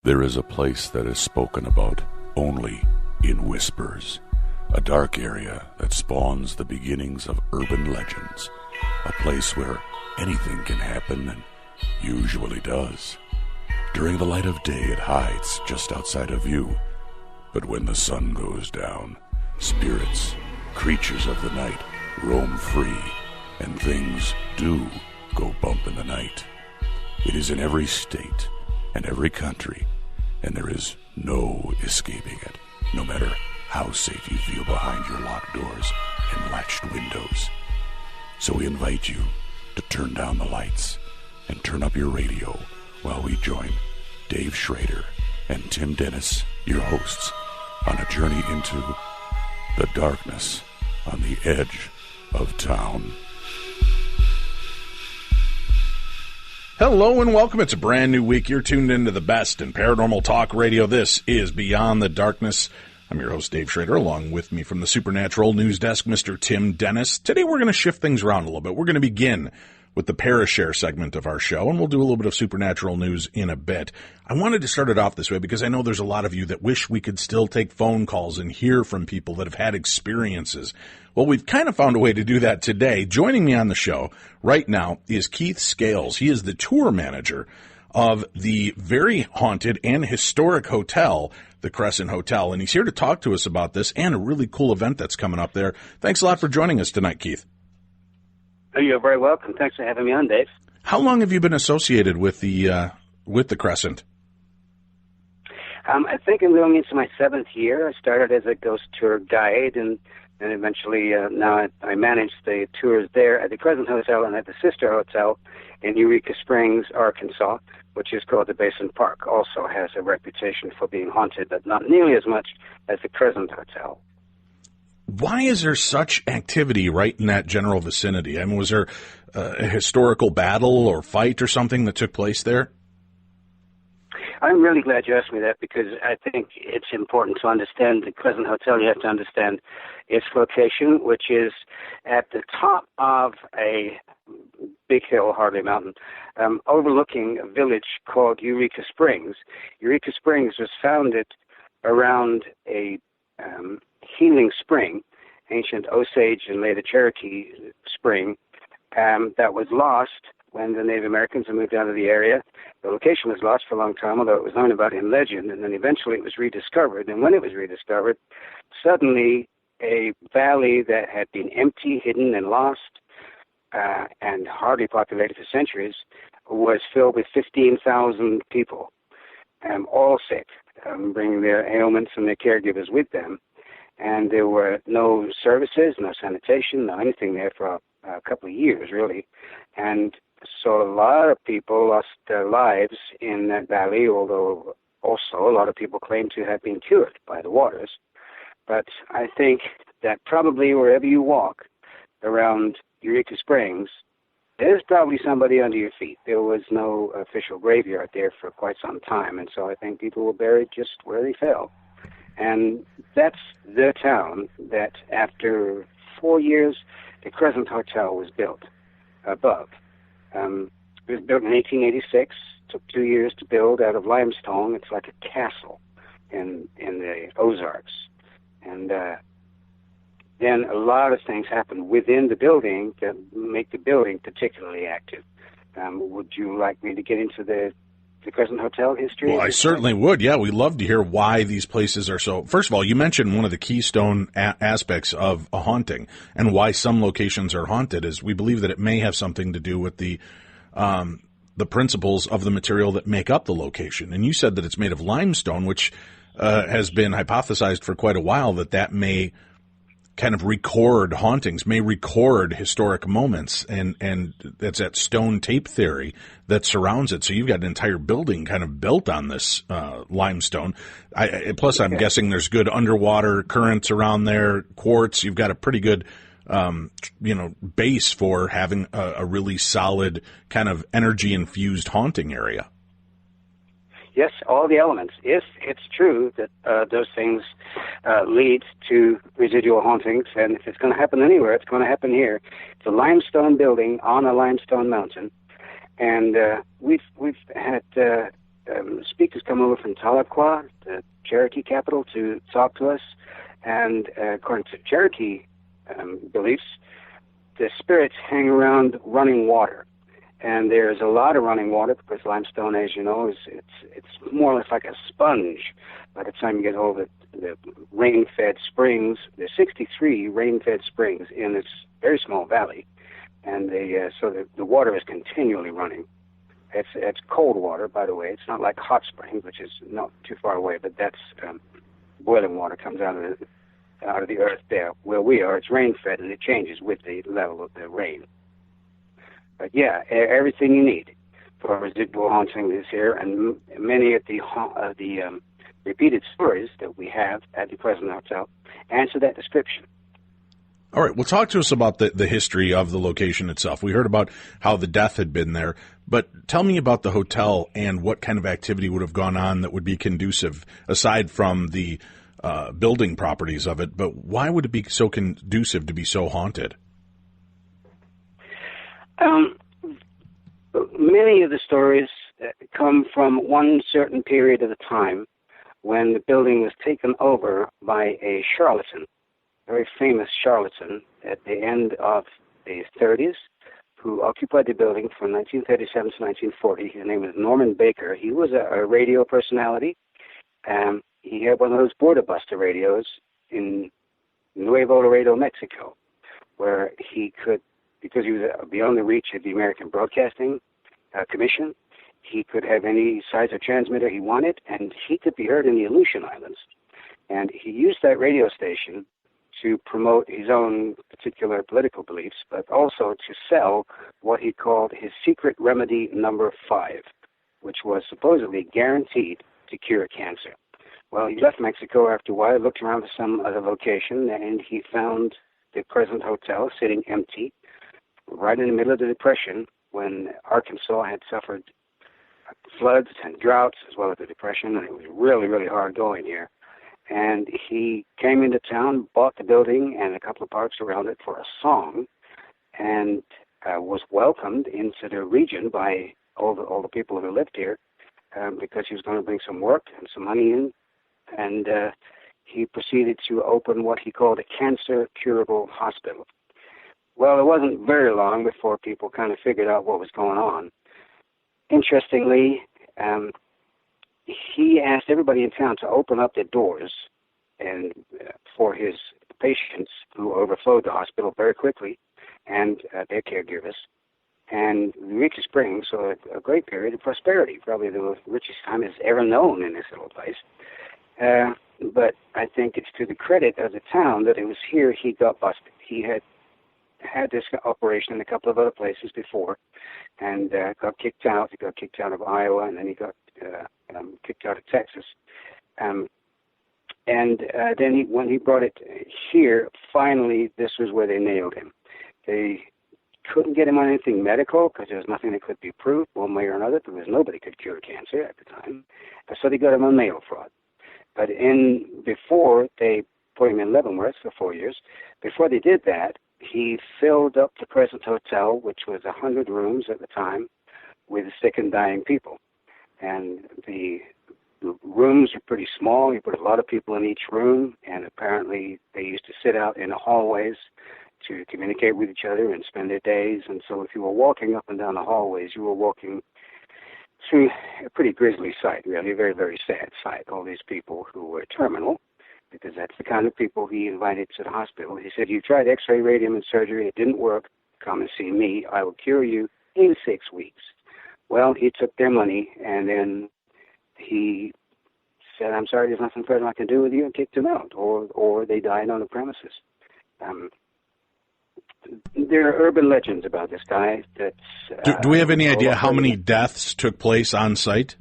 There is a place that is spoken about only in whispers, a dark area that spawns the beginnings of urban legends, a place where anything can happen and usually does. During the light of day, it hides just outside of view, but when the sun goes down, spirits, creatures of the night, roam free, and things do go bump in the night. It is in every state and every country, and there is no escaping it, no matter how safe you feel behind your locked doors and latched windows. So we invite you to turn down the lights and turn up your radio while we join Dave Schrader and Tim Dennis, your hosts, on a journey into the darkness on the edge of town. Hello and welcome. It's a brand new week. You're tuned into the best in paranormal talk radio. This is Beyond the Darkness. I'm your host, Dave Schrader, along with me from the Supernatural News Desk, Mr. Tim Dennis. Today we're going to shift things around a little bit. We're going to begin with the Parashare segment of our show, and we'll do a little bit of supernatural news in a bit. I wanted to start it off this way because I know there's a lot of you that wish we could still take phone calls and hear from people that have had experiences. Well, we've kind of found a way to do that today. Joining me on the show right now is Keith Scales. He is the tour manager of the very haunted and historic hotel, the Crescent Hotel, and he's here to talk to us about this and a really cool event that's coming up there. Thanks a lot for joining us tonight, Keith. Oh, you're very welcome. Thanks for having me on, Dave. How long have you been associated with the Crescent? I think I'm going into my 7th year. I started as a ghost tour guide, and eventually now I manage the tours there at the Crescent Hotel and at the sister hotel in Eureka Springs, Arkansas, which is called the Basin Park. Also has a reputation for being haunted, but not nearly as much as the Crescent Hotel. Why is there such activity right in that general vicinity? I mean, was there a historical battle or fight or something that took place there? I'm really glad you asked me that because I think it's important to understand the Crescent Hotel. You have to understand its location, which is at the top of a big hill, hardly a mountain, overlooking a village called Eureka Springs. Eureka Springs was founded around a healing spring, ancient Osage and later Cherokee spring, that was lost when the Native Americans had moved out of the area. The location was lost for a long time, although it was known about in legend, and then eventually it was rediscovered. And when it was rediscovered, suddenly a valley that had been empty, hidden, and lost, and hardly populated for centuries, was filled with 15,000 people, all sick, bringing their ailments and their caregivers with them. And there were no services, no sanitation, no anything there for a couple of years, really. And so a lot of people lost their lives in that valley, although also a lot of people claim to have been cured by the waters. But I think that probably wherever you walk around Eureka Springs, there's probably somebody under your feet. There was no official graveyard there for quite some time, and so I think people were buried just where they fell. And that's the town that after 4 years, the Crescent Hotel was built above. It was built in 1886, took 2 years to build out of limestone. It's like a castle in the Ozarks. And then a lot of things happened within the building that make the building particularly active. Would you like me to get into the Crescent Hotel history? Well, I certainly would. Yeah, we'd love to hear why these places are so... First of all, you mentioned one of the keystone aspects of a haunting and why some locations are haunted is we believe that it may have something to do with the principles of the material that make up the location. And you said that it's made of limestone, which has been hypothesized for quite a while that may kind of record hauntings, may record historic moments, and that's that stone tape theory that surrounds it. So you've got an entire building kind of built on this limestone. Plus, I'm guessing there's good underwater currents around there, quartz. You've got a pretty good, base for having a really solid kind of energy-infused haunting area. Yes, all the elements. If it's true that those things lead to residual hauntings, and if it's going to happen anywhere, it's going to happen here. It's a limestone building on a limestone mountain, and we've had speakers come over from Tahlequah, the Cherokee capital, to talk to us. And according to Cherokee beliefs, the spirits hang around running water. And there's a lot of running water because limestone, as you know, it's more or less like a sponge. By the time you get over the rain-fed springs, there's 63 rain-fed springs in this very small valley, and so the water is continually running. It's cold water, by the way. It's not like hot springs, which is not too far away, but that's boiling water comes out of the earth there. Where we are, it's rain-fed, and it changes with the level of the rain. But yeah, everything you need for residual haunting is here, and many of the repeated stories that we have at the Crescent Hotel answer that description. All right, well, talk to us about the history of the location itself. We heard about how the death had been there, but tell me about the hotel and what kind of activity would have gone on that would be conducive, aside from the building properties of it, but why would it be so conducive to be so haunted? Many of the stories come from one certain period of the time when the building was taken over by a charlatan, a very famous charlatan at the end of the 30s, who occupied the building from 1937 to 1940. His name was Norman Baker. He was a radio personality. He had one of those border buster radios in Nuevo Laredo, Mexico, where he could, because he was beyond the reach of the American Broadcasting Commission, he could have any size of transmitter he wanted, and he could be heard in the Aleutian Islands. And he used that radio station to promote his own particular political beliefs, but also to sell what he called his secret remedy number 5, which was supposedly guaranteed to cure cancer. Well, he left Mexico after a while, looked around for some other location, and he found the Crescent Hotel sitting empty, right in the middle of the Depression, when Arkansas had suffered floods and droughts as well as the Depression, and it was really, really hard going here. And he came into town, bought the building and a couple of parks around it for a song, and was welcomed into the region by all the people who lived here because he was going to bring some work and some money in. And he proceeded to open what he called a cancer-curable hospital. Well, it wasn't very long before people kind of figured out what was going on. Interestingly, he asked everybody in town to open up their doors and for his patients who overflowed the hospital very quickly and their caregivers. And we reached the spring, so a great period of prosperity, probably the richest time it's ever known in this little place. But I think it's to the credit of the town that it was here he got busted. He had this operation in a couple of other places before, and got kicked out. He got kicked out of Iowa, and then he got kicked out of Texas. And then when he brought it here, finally, this was where they nailed him. They couldn't get him on anything medical because there was nothing that could be proved one way or another, because nobody could cure cancer at the time. So they got him on mail fraud. But before they put him in Leavenworth for 4 years, before they did that, he filled up the Crescent Hotel, which was 100 rooms at the time, with sick and dying people. And the rooms were pretty small. He put a lot of people in each room, and apparently they used to sit out in the hallways to communicate with each other and spend their days. And so if you were walking up and down the hallways, you were walking through a pretty grisly sight, really, a very, very sad sight. All these people who were terminal, because that's the kind of people he invited to the hospital. He said, "You tried x-ray, radium, and surgery. It didn't work. Come and see me. I will cure you in 6 weeks." Well, he took their money, and then he said, "I'm sorry, there's nothing further I can do with you," and kicked them out, or they died on the premises. There are urban legends about this guy. Do we have any idea how many deaths took place on site?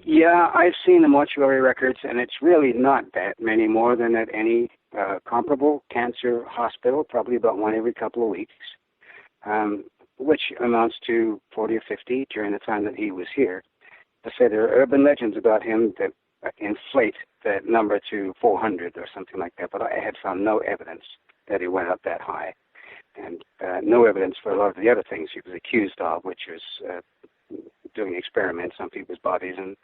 Yeah, I've seen the mortuary records, and it's really not that many more than at any comparable cancer hospital, probably about one every couple of weeks, which amounts to 40 or 50 during the time that he was here. I said there are urban legends about him that inflate that number to 400 or something like that, but I had found no evidence that he went up that high, and no evidence for a lot of the other things he was accused of, which was doing experiments on people's bodies and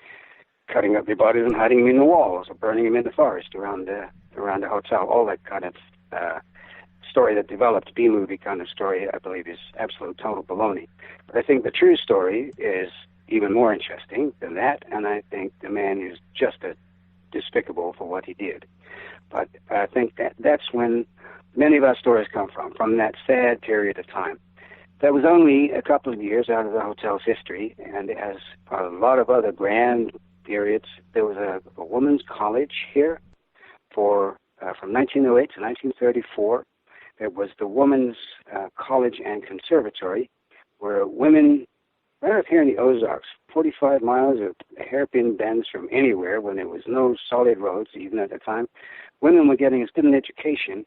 cutting up their bodies and hiding them in the walls or burning them in the forest around the hotel. All that kind of story that developed, B-movie kind of story, I believe, is absolute total baloney. But I think the true story is even more interesting than that, and I think the man is just despicable for what he did. But I think that's when many of our stories come from that sad period of time. That was only a couple of years out of the hotel's history, and as a lot of other grand periods, there was a women's college here from 1908 to 1934. It was the Women's College and Conservatory, where women, right up here in the Ozarks, 45 miles of hairpin bends from anywhere when there was no solid roads, even at the time, women were getting as good an education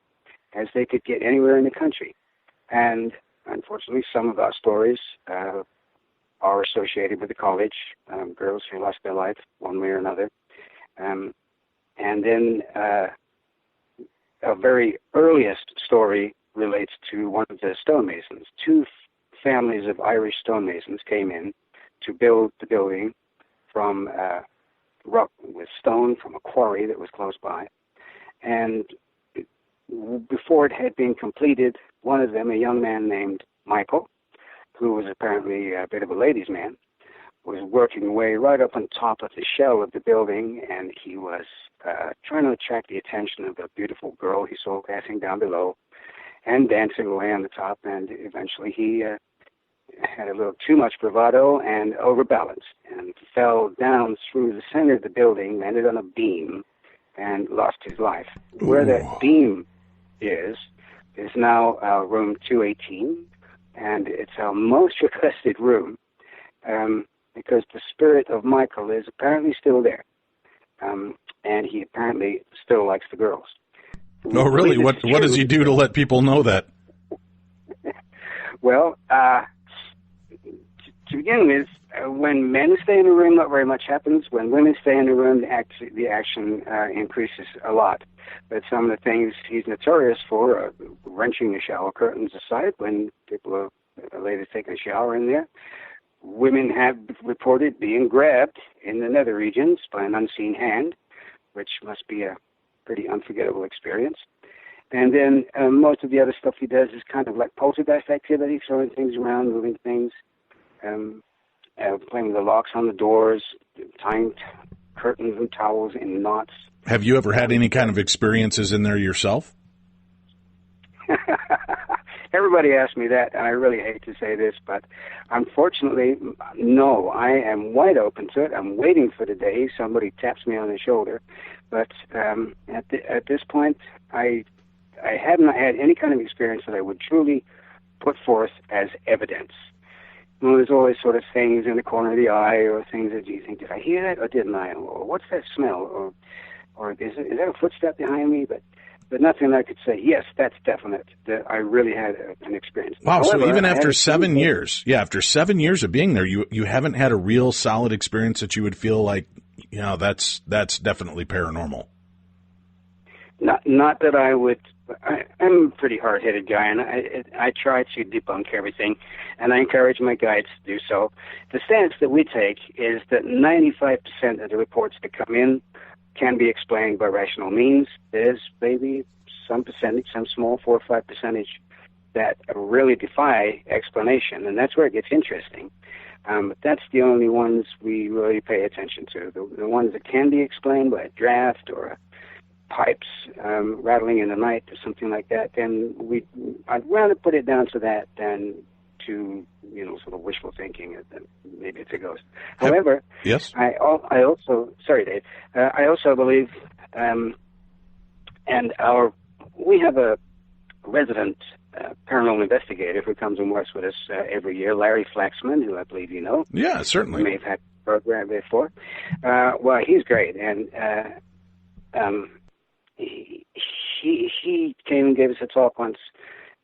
as they could get anywhere in the country. And unfortunately, some of our stories are associated with the college, girls who lost their life one way or another. And then a very earliest story relates to one of the stonemasons. Two families of Irish stonemasons came in to build the building from rock with stone from a quarry that was close by. And before it had been completed, one of them, a young man named Michael, who was apparently a bit of a ladies' man, was working away right up on top of the shell of the building, and he was trying to attract the attention of a beautiful girl he saw passing down below and dancing away on the top, and eventually he had a little too much bravado and overbalanced and fell down through the center of the building, landed on a beam, and lost his life. Ooh. Where that beam is now room 218, and it's our most requested room because the spirit of Michael is apparently still there, and he apparently still likes the girls. Oh, really? What does he do to let people know that? Well, to begin with, when men stay in a room, not very much happens. When women stay in a room, the action increases a lot. But some of the things he's notorious for are wrenching the shower curtains aside when people are ladies taking a shower in there. Women have reported being grabbed in the nether regions by an unseen hand, which must be a pretty unforgettable experience. And then most of the other stuff he does is kind of like poltergeist activity, throwing things around, moving things, playing with the locks on the doors, tying curtains and towels in knots. Have you ever had any kind of experiences in there yourself? Everybody asks me that, and I really hate to say this, but unfortunately, no. I am wide open to it. I'm waiting for the day somebody taps me on the shoulder. But at this point, I have not had any kind of experience that I would truly put forth as evidence. Well, there's always sort of things in the corner of the eye, or things that you think, did I hear that or didn't I? Or what's that smell? Or is that a footstep behind me? But nothing that I could say, yes, that's definite, that I really had an experience. Wow, However, so even after 7 years, after 7 years of being there, you haven't had a real solid experience that you would feel like, that's definitely paranormal. Not that I would. I'm a pretty hard-headed guy, and I try to debunk everything, and I encourage my guides to do so. The stance that we take is that 95% of the reports that come in can be explained by rational means. There's maybe some percentage, some small 4 or 5% that really defy explanation, and that's where it gets interesting. But that's the only ones we really pay attention to. The ones that can be explained by a draft or pipes rattling in the night or something like that, then I'd rather put it down to that than to sort of wishful thinking that maybe it's a ghost. However, yes, I also sorry, Dave. I also believe, we have a resident paranormal investigator who comes and works with us every year, Larry Flaxman, who I believe you know. Yeah, certainly. You may have had a program before. Well, he's great, and he came and gave us a talk once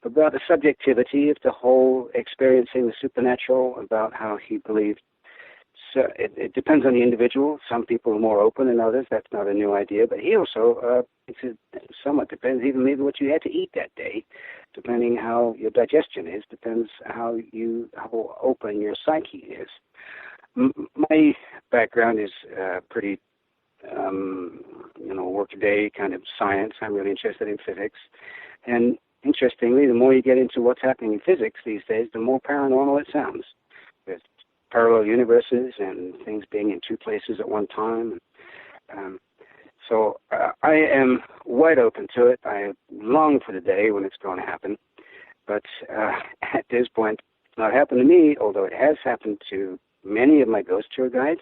about the subjectivity of the whole experiencing the supernatural, about how he believed. So it depends on the individual. Some people are more open than others. That's not a new idea. But he also somewhat depends, even maybe what you had to eat that day, depending how your digestion is, depends how open your psyche is. My background is pretty, workaday kind of science. I'm really interested in physics. And interestingly, the more you get into what's happening in physics these days, the more paranormal it sounds. With parallel universes and things being in two places at one time. So I am wide open to it. I long for the day when it's going to happen. But at this point, it's not happened to me, although it has happened to many of my ghost tour guides.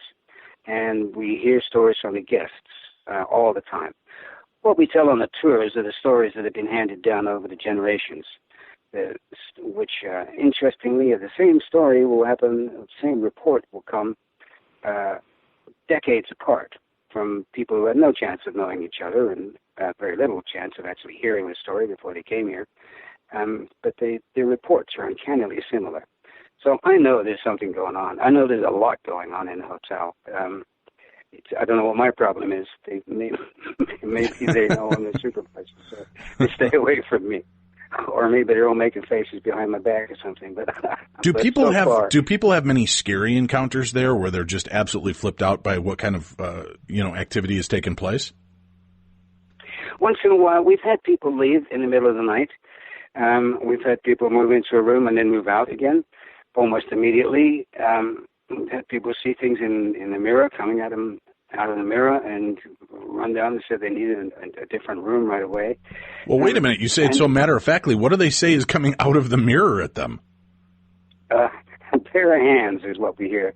And we hear stories from the guests all the time. What we tell on the tours are the stories that have been handed down over the generations, which, interestingly, the same story will happen, the same report will come decades apart from people who had no chance of knowing each other and very little chance of actually hearing the story before they came here. But their reports are uncannily similar. So I know there's something going on. I know there's a lot going on in the hotel. I don't know what my problem is. Maybe they know I'm the supervisor, so they stay away from me. Or maybe they're all making faces behind my back or something. But do people have many scary encounters there, where they're just absolutely flipped out by what kind of activity has taken place? Once in a while, we've had people leave in the middle of the night. We've had people move into a room and then move out again almost immediately. We've had people see things in the mirror, coming at them out of the mirror, and run down and said they needed a different room right away. Well, wait a minute. You say it so matter-of-factly. What do they say is coming out of the mirror at them? A pair of hands is what we hear.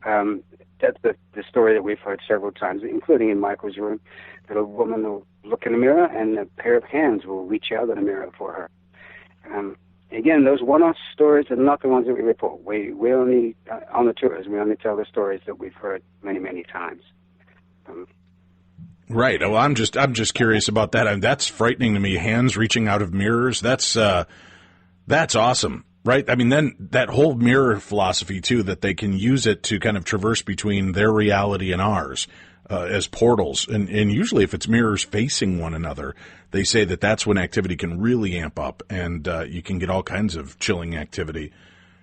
That's the story that we've heard several times, including in Michael's room, that a woman will look in the mirror and a pair of hands will reach out of the mirror for her. Again, those one-off stories are not the ones that we report. We only, on the tours, we only tell the stories that we've heard many, many times. Right. Well, I'm just curious about that. That's frightening to me. Hands reaching out of mirrors. That's awesome. Right. I mean, then that whole mirror philosophy too, that they can use it to kind of traverse between their reality and ours, as portals. And usually if it's mirrors facing one another, they say that that's when activity can really amp up, and you can get all kinds of chilling activity.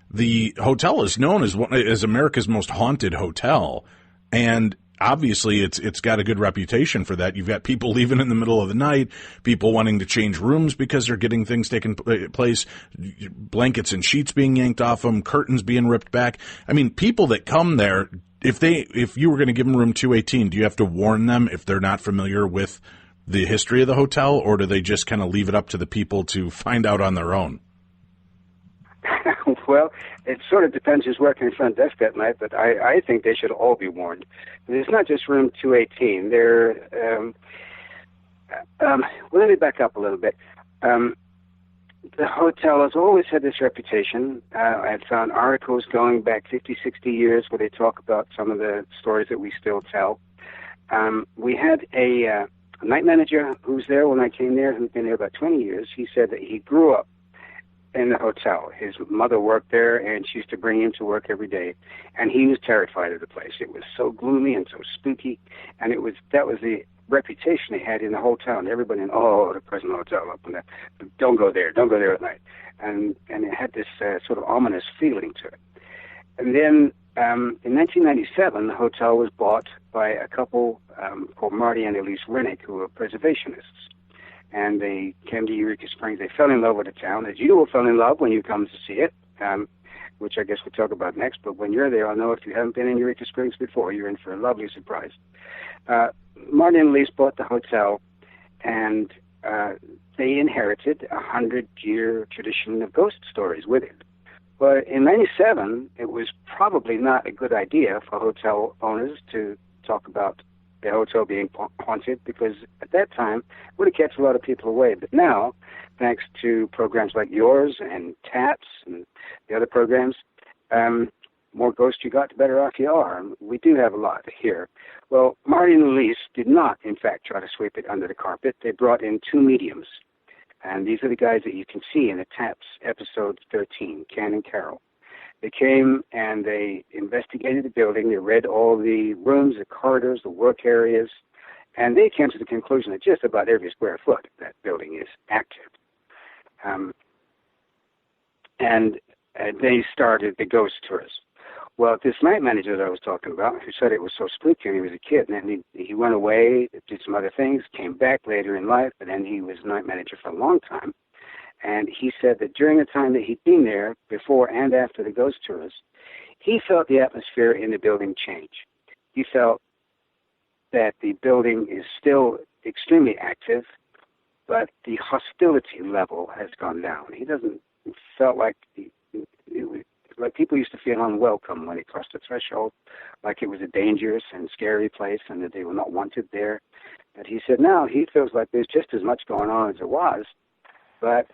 The hotel is known as America's most haunted hotel, and obviously it's got a good reputation for that. You've got people leaving in the middle of the night, people wanting to change rooms because they're getting things taken place, blankets and sheets being yanked off them, curtains being ripped back. I mean, people that come there, if you were going to give them room 218, do you have to warn them if they're not familiar with the history of the hotel, or do they just kind of leave it up to the people to find out on their own? Well, it sort of depends who's working in front desk that night, but I think they should all be warned. It's not just room 218. Let me back up a little bit. The hotel has always had this reputation. I've found articles going back 50, 60 years where they talk about some of the stories that we still tell. We had a night manager who was there when I came there, who'd been there about 20 years. He said that he grew up in the hotel. His mother worked there, and she used to bring him to work every day. And he was terrified of the place. It was so gloomy and so spooky, and that was the reputation they had in the whole town. Everybody, the Crescent Hotel up in there. Don't go there at night. And it had this sort of ominous feeling to it. And then in 1997, the hotel was bought by a couple called Marty and Elise Rennick, who were preservationists. And they came to Eureka Springs. They fell in love with the town, as you will fall in love when you come to see it, which I guess we'll talk about next. But when you're there, I know if you haven't been in Eureka Springs before, you're in for a lovely surprise. Marty and Elise bought the hotel, and they inherited a 100-year tradition of ghost stories with it. But in 97, it was probably not a good idea for hotel owners to talk about the hotel being haunted, because at that time it would have kept a lot of people away. But now, thanks to programs like yours and TAPS and the other programs, more ghosts you got, the better off you are. We do have a lot here. Well, Marty and Elise did not, in fact, try to sweep it under the carpet. They brought in two mediums. And these are the guys that you can see in the TAPS episode 13, Ken and Carol. They came and they investigated the building. They read all the rooms, the corridors, the work areas, and they came to the conclusion that just about every square foot of that building is active. And they started the ghost tours. Well, this night manager that I was talking about, who said it was so spooky when he was a kid, and then he went away, did some other things, came back later in life, and then he was night manager for a long time. And he said that during the time that he'd been there, before and after the ghost tours, he felt the atmosphere in the building change. He felt that the building is still extremely active, but the hostility level has gone down. He doesn't felt like like people used to feel unwelcome when they crossed the threshold, like it was a dangerous and scary place and that they were not wanted there. But he said now he feels like there's just as much going on as there was, but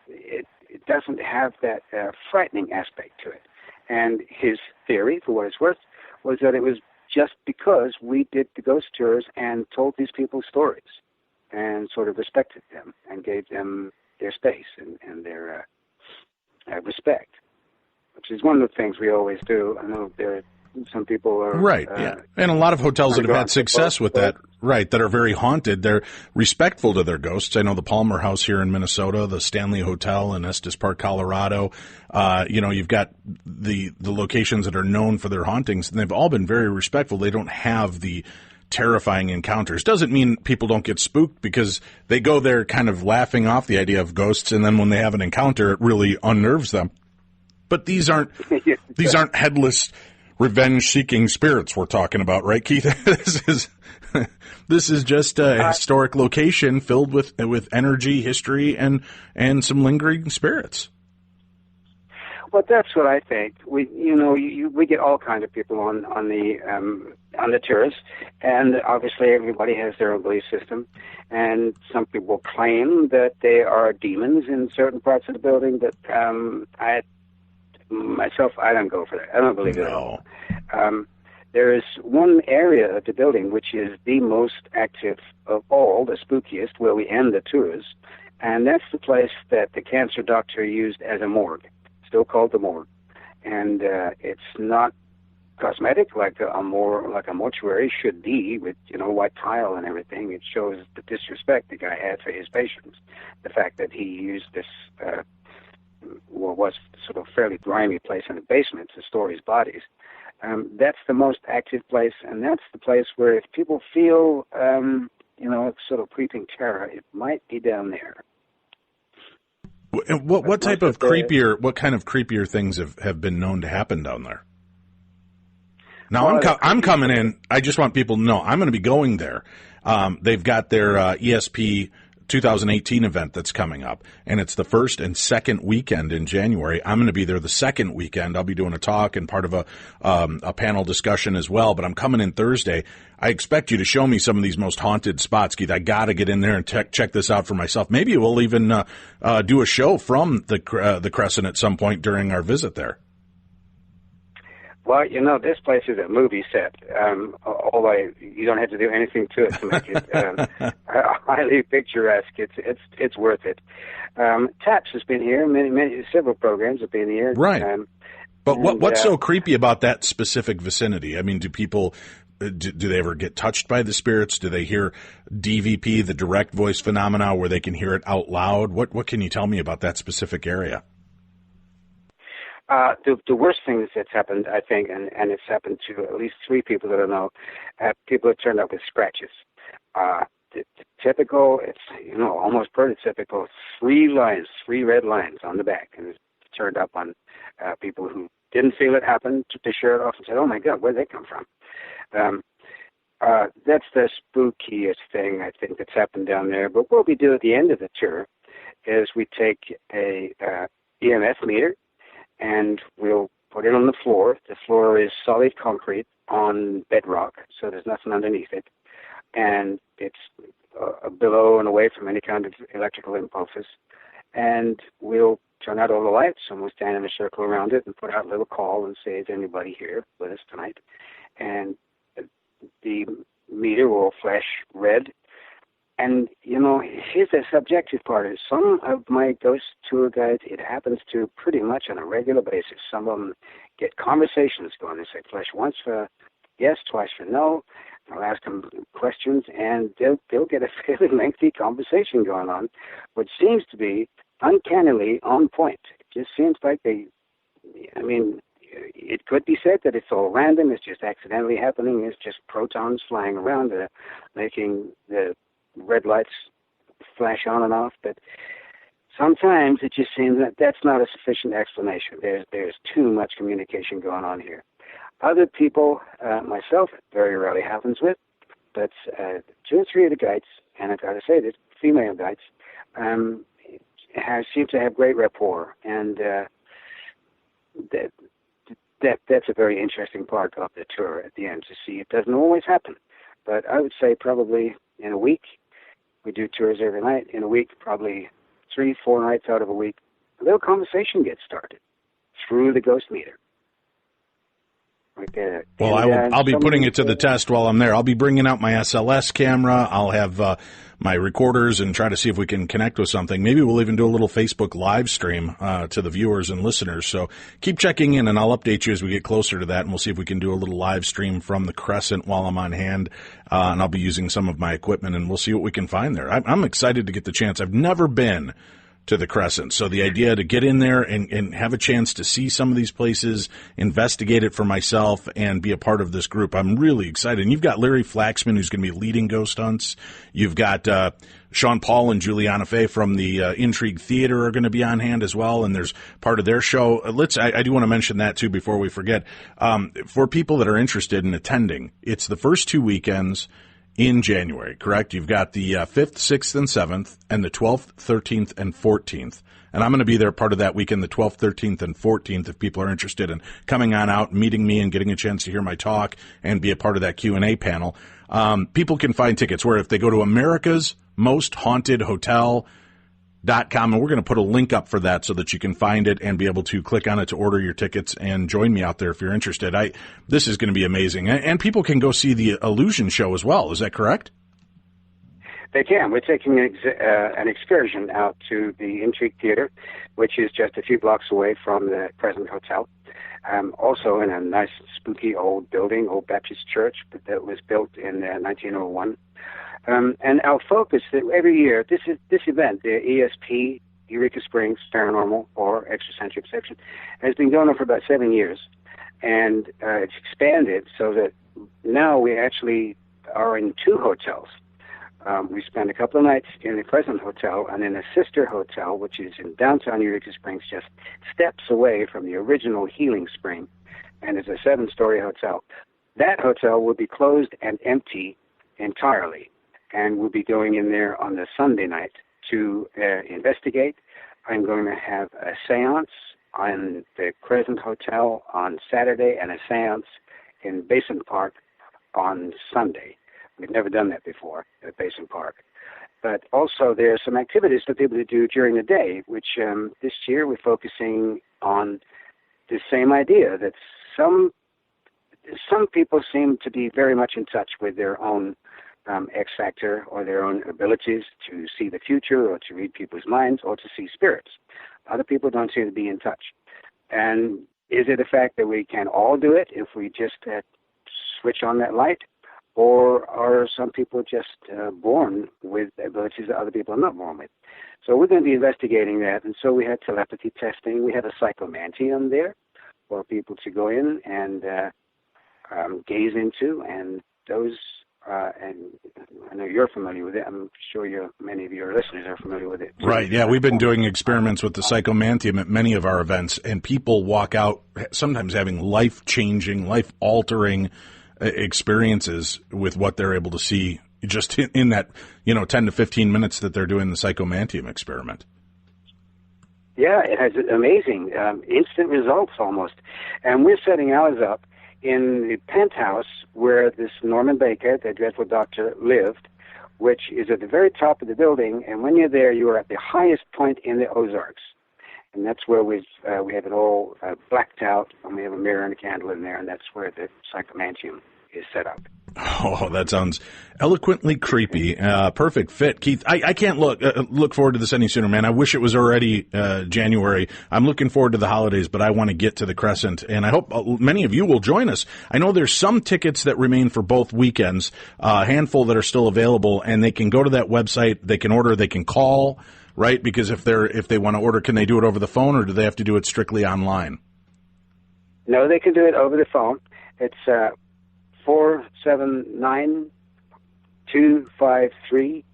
it doesn't have that frightening aspect to it. And his theory, for what it's worth, was that it was just because we did the ghost tours and told these people stories and sort of respected them and gave them their space and their respect, which is one of the things we always do. I know there are some people are... Right, yeah. And a lot of hotels that have had success with that, right, that are very haunted, they're respectful to their ghosts. I know the Palmer House here in Minnesota, the Stanley Hotel in Estes Park, Colorado. You've got the locations that are known for their hauntings, and they've all been very respectful. They don't have the terrifying encounters. Doesn't mean people don't get spooked, because they go there kind of laughing off the idea of ghosts, and then when they have an encounter, it really unnerves them. But these aren't headless, revenge-seeking spirits we're talking about, right, Keith? This is just a historic location filled with energy, history, and some lingering spirits. Well, that's what I think. We get all kinds of people on the tours, and obviously everybody has their own belief system. And some people claim that they are demons in certain parts of the building, but I don't go for that. I don't believe it at all. There is one area of the building which is the most active of all, the spookiest, where we end the tours, and that's the place that the cancer doctor used as a morgue, still called the morgue. And it's not cosmetic like a mortuary should be, with white tile and everything. It shows the disrespect the guy had for his patients. The fact that he used this was sort of fairly grimy place in the basement to store his bodies. That's the most active place, and that's the place where if people feel, sort of creeping terror, it might be down there. What kind of creepier things have been known to happen down there? Now, I'm coming in. I just want people to know I'm going to be going there. They've got their ESP 2018 event that's coming up, and it's the first and second weekend in January. I'm going to be there the second weekend. I'll be doing a talk and part of a panel discussion as well, but I'm coming in Thursday. I expect you to show me some of these most haunted spots, Keith. I got to get in there and check this out for myself. Maybe we'll even do a show from the Crescent at some point during our visit there. Well, this place is a movie set. Although you don't have to do anything to it to make it highly picturesque. It's worth it. TAPS has been here. Several programs have been here. Right. But what's so creepy about that specific vicinity? I mean, do people do they ever get touched by the spirits? Do they hear DVP, the direct voice phenomena, where they can hear it out loud? What can you tell me about that specific area? The worst thing that's happened, I think, and it's happened to at least 3 people that I know, people have turned up with scratches. The typical, it's, almost prototypical, 3 red lines on the back, and it's turned up on people who didn't feel it happen, took their shirt off and said, oh my God, where'd they come from? That's the spookiest thing, I think, that's happened down there. But what we do at the end of the tour is we take a EMF meter, and we'll put it on the floor. The floor is solid concrete on bedrock, so there's nothing underneath it. And it's below and away from any kind of electrical impulses. And we'll turn out all the lights, and we'll stand in a circle around it and put out a little call and say, is anybody here with us tonight? And the meter will flash red. And, here's the subjective part. Is some of my ghost tour guides, it happens to pretty much on a regular basis. Some of them get conversations going. They say, flash once for yes, twice for no. I'll ask them questions, and they'll get a fairly lengthy conversation going on, which seems to be uncannily on point. It just seems like it could be said that it's all random, it's just accidentally happening, it's just protons flying around, making the red lights flash on and off, but sometimes it just seems that that's not a sufficient explanation. There's too much communication going on here. Other people, myself, it very rarely happens with, but 2 or 3 of the guides, and I've got to say that female guides, seem to have great rapport, and that's a very interesting part of the tour at the end to see. It doesn't always happen, but I would say probably in a week, we do tours every night. In a week, probably 3-4 nights out of a week, a little conversation gets started through the ghost meter. Well, I'll be putting it to the test while I'm there. I'll be bringing out my SLS camera. I'll have my recorders and try to see if we can connect with something. Maybe we'll even do a little Facebook live stream to the viewers and listeners. So keep checking in, and I'll update you as we get closer to that, and we'll see if we can do a little live stream from the Crescent while I'm on hand. And I'll be using some of my equipment, and we'll see what we can find there. I'm excited to get the chance. I've never been to the Crescent. So the idea to get in there and have a chance to see some of these places, investigate it for myself, and be a part of this group, I'm really excited. And you've got Larry Flaxman, who's going to be leading ghost hunts. You've got Sean Paul and Juliana Fay from the Intrigue Theater are going to be on hand as well, and there's part of their show. I do want to mention that, too, before we forget. For people that are interested in attending, it's the first 2 weekends in January, correct? You've got the 5th, 6th, and 7th, and the 12th, 13th, and 14th. And I'm going to be there part of that weekend, the 12th, 13th, and 14th, if people are interested in coming on out, meeting me, and getting a chance to hear my talk and be a part of that Q&A panel. People can find tickets where if they go to America's Most Haunted Hotel.com, and we're going to put a link up for that so that you can find it and be able to click on it to order your tickets and join me out there if you're interested. This is going to be amazing. And people can go see the Illusion show as well. Is that correct? They can. We're taking an excursion out to the Intrigue Theater, which is just a few blocks away from the Crescent Hotel. Also in a nice, spooky old building, Old Baptist Church, that was built in 1901. And our focus every year, this event, the ESP, Eureka Springs Paranormal or Extrasensory Perception, has been going on for about 7 years. And it's expanded so that now we actually are in 2 hotels. We spend a couple of nights in the Crescent Hotel and in a sister hotel, which is in downtown Eureka Springs, just steps away from the original Healing Spring, and it's a 7-story hotel. That hotel will be closed and empty entirely, and we'll be going in there on the Sunday night to investigate. I'm going to have a seance on the Crescent Hotel on Saturday and a seance in Basin Park on Sunday. We've never done that before at Basin Park. But also there are some activities for people to do during the day, which this year we're focusing on the same idea that some people seem to be very much in touch with their own X factor or their own abilities to see the future or to read people's minds or to see spirits. Other people don't seem to be in touch. And is it a fact that we can all do it if we just switch on that light? Or are some people just born with abilities that other people are not born with? So we're going to be investigating that. And so we had telepathy testing. We have a psychomantium there for people to go in and gaze into. And those, and I know you're familiar with it. I'm sure many of your listeners are familiar with it. Right, yeah. We've been doing experiments with the psychomantium at many of our events, and people walk out sometimes having life-changing, life-altering experiences with what they're able to see just in that 10 to 15 minutes that they're doing the psychomantium experiment. Yeah, it has amazing instant results almost. And we're setting ours up in the penthouse where this Norman Baker, the dreadful doctor, lived, which is at the very top of the building. And when you're there, you are at the highest point in the Ozarks. And that's where we have it all blacked out, and we have a mirror and a candle in there, and that's where the psychomantium is set up. Oh, that sounds eloquently creepy. Perfect fit, Keith. I can't look forward to this any sooner, man. I wish it was already January. I'm looking forward to the holidays, but I want to get to the Crescent, and I hope many of you will join us. I know there's some tickets that remain for both weekends, a handful that are still available, and they can go to that website. They can order. They can call. Right? Because if they want to order, can they do it over the phone or do they have to do it strictly online? No, they can do it over the phone. It's 479-253-9766.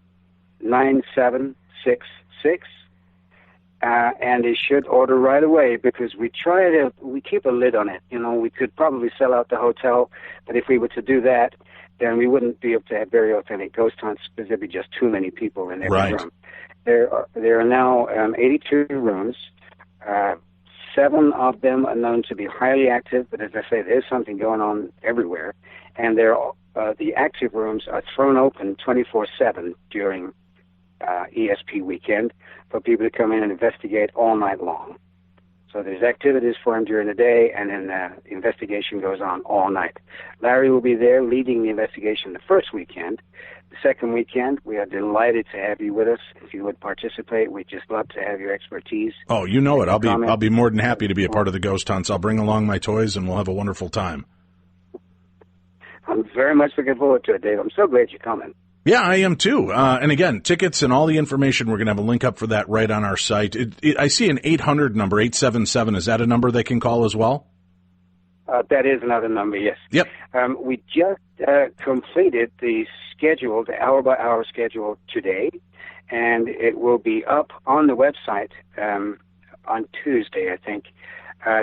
And they should order right away, because we keep a lid on it. You know, we could probably sell out the hotel, but if we were to do that, then we wouldn't be able to have very authentic ghost hunts, because there'd be just too many people in every room. There are now 82 rooms. 7 of them are known to be highly active, but as I say, there's something going on everywhere. And the active rooms are thrown open 24/7 during ESP weekend for people to come in and investigate all night long. So there's activities for them during the day, and then the investigation goes on all night. Larry will be there leading the investigation the first weekend. The second weekend, we are delighted to have you with us. If you would participate, we'd just love to have your expertise. Oh, you know it. I'll be more than happy to be a part of the ghost hunts. I'll bring along my toys, and we'll have a wonderful time. I'm very much looking forward to it, Dave. I'm so glad you're coming. Yeah, I am too. And again, tickets and all the information, we're going to have a link up for that right on our site. I see an 800 number, 877. Is that a number they can call as well? That is another number, yes. Yep. We just completed the schedule, the hour-by-hour schedule today, and it will be up on the website on Tuesday, I think.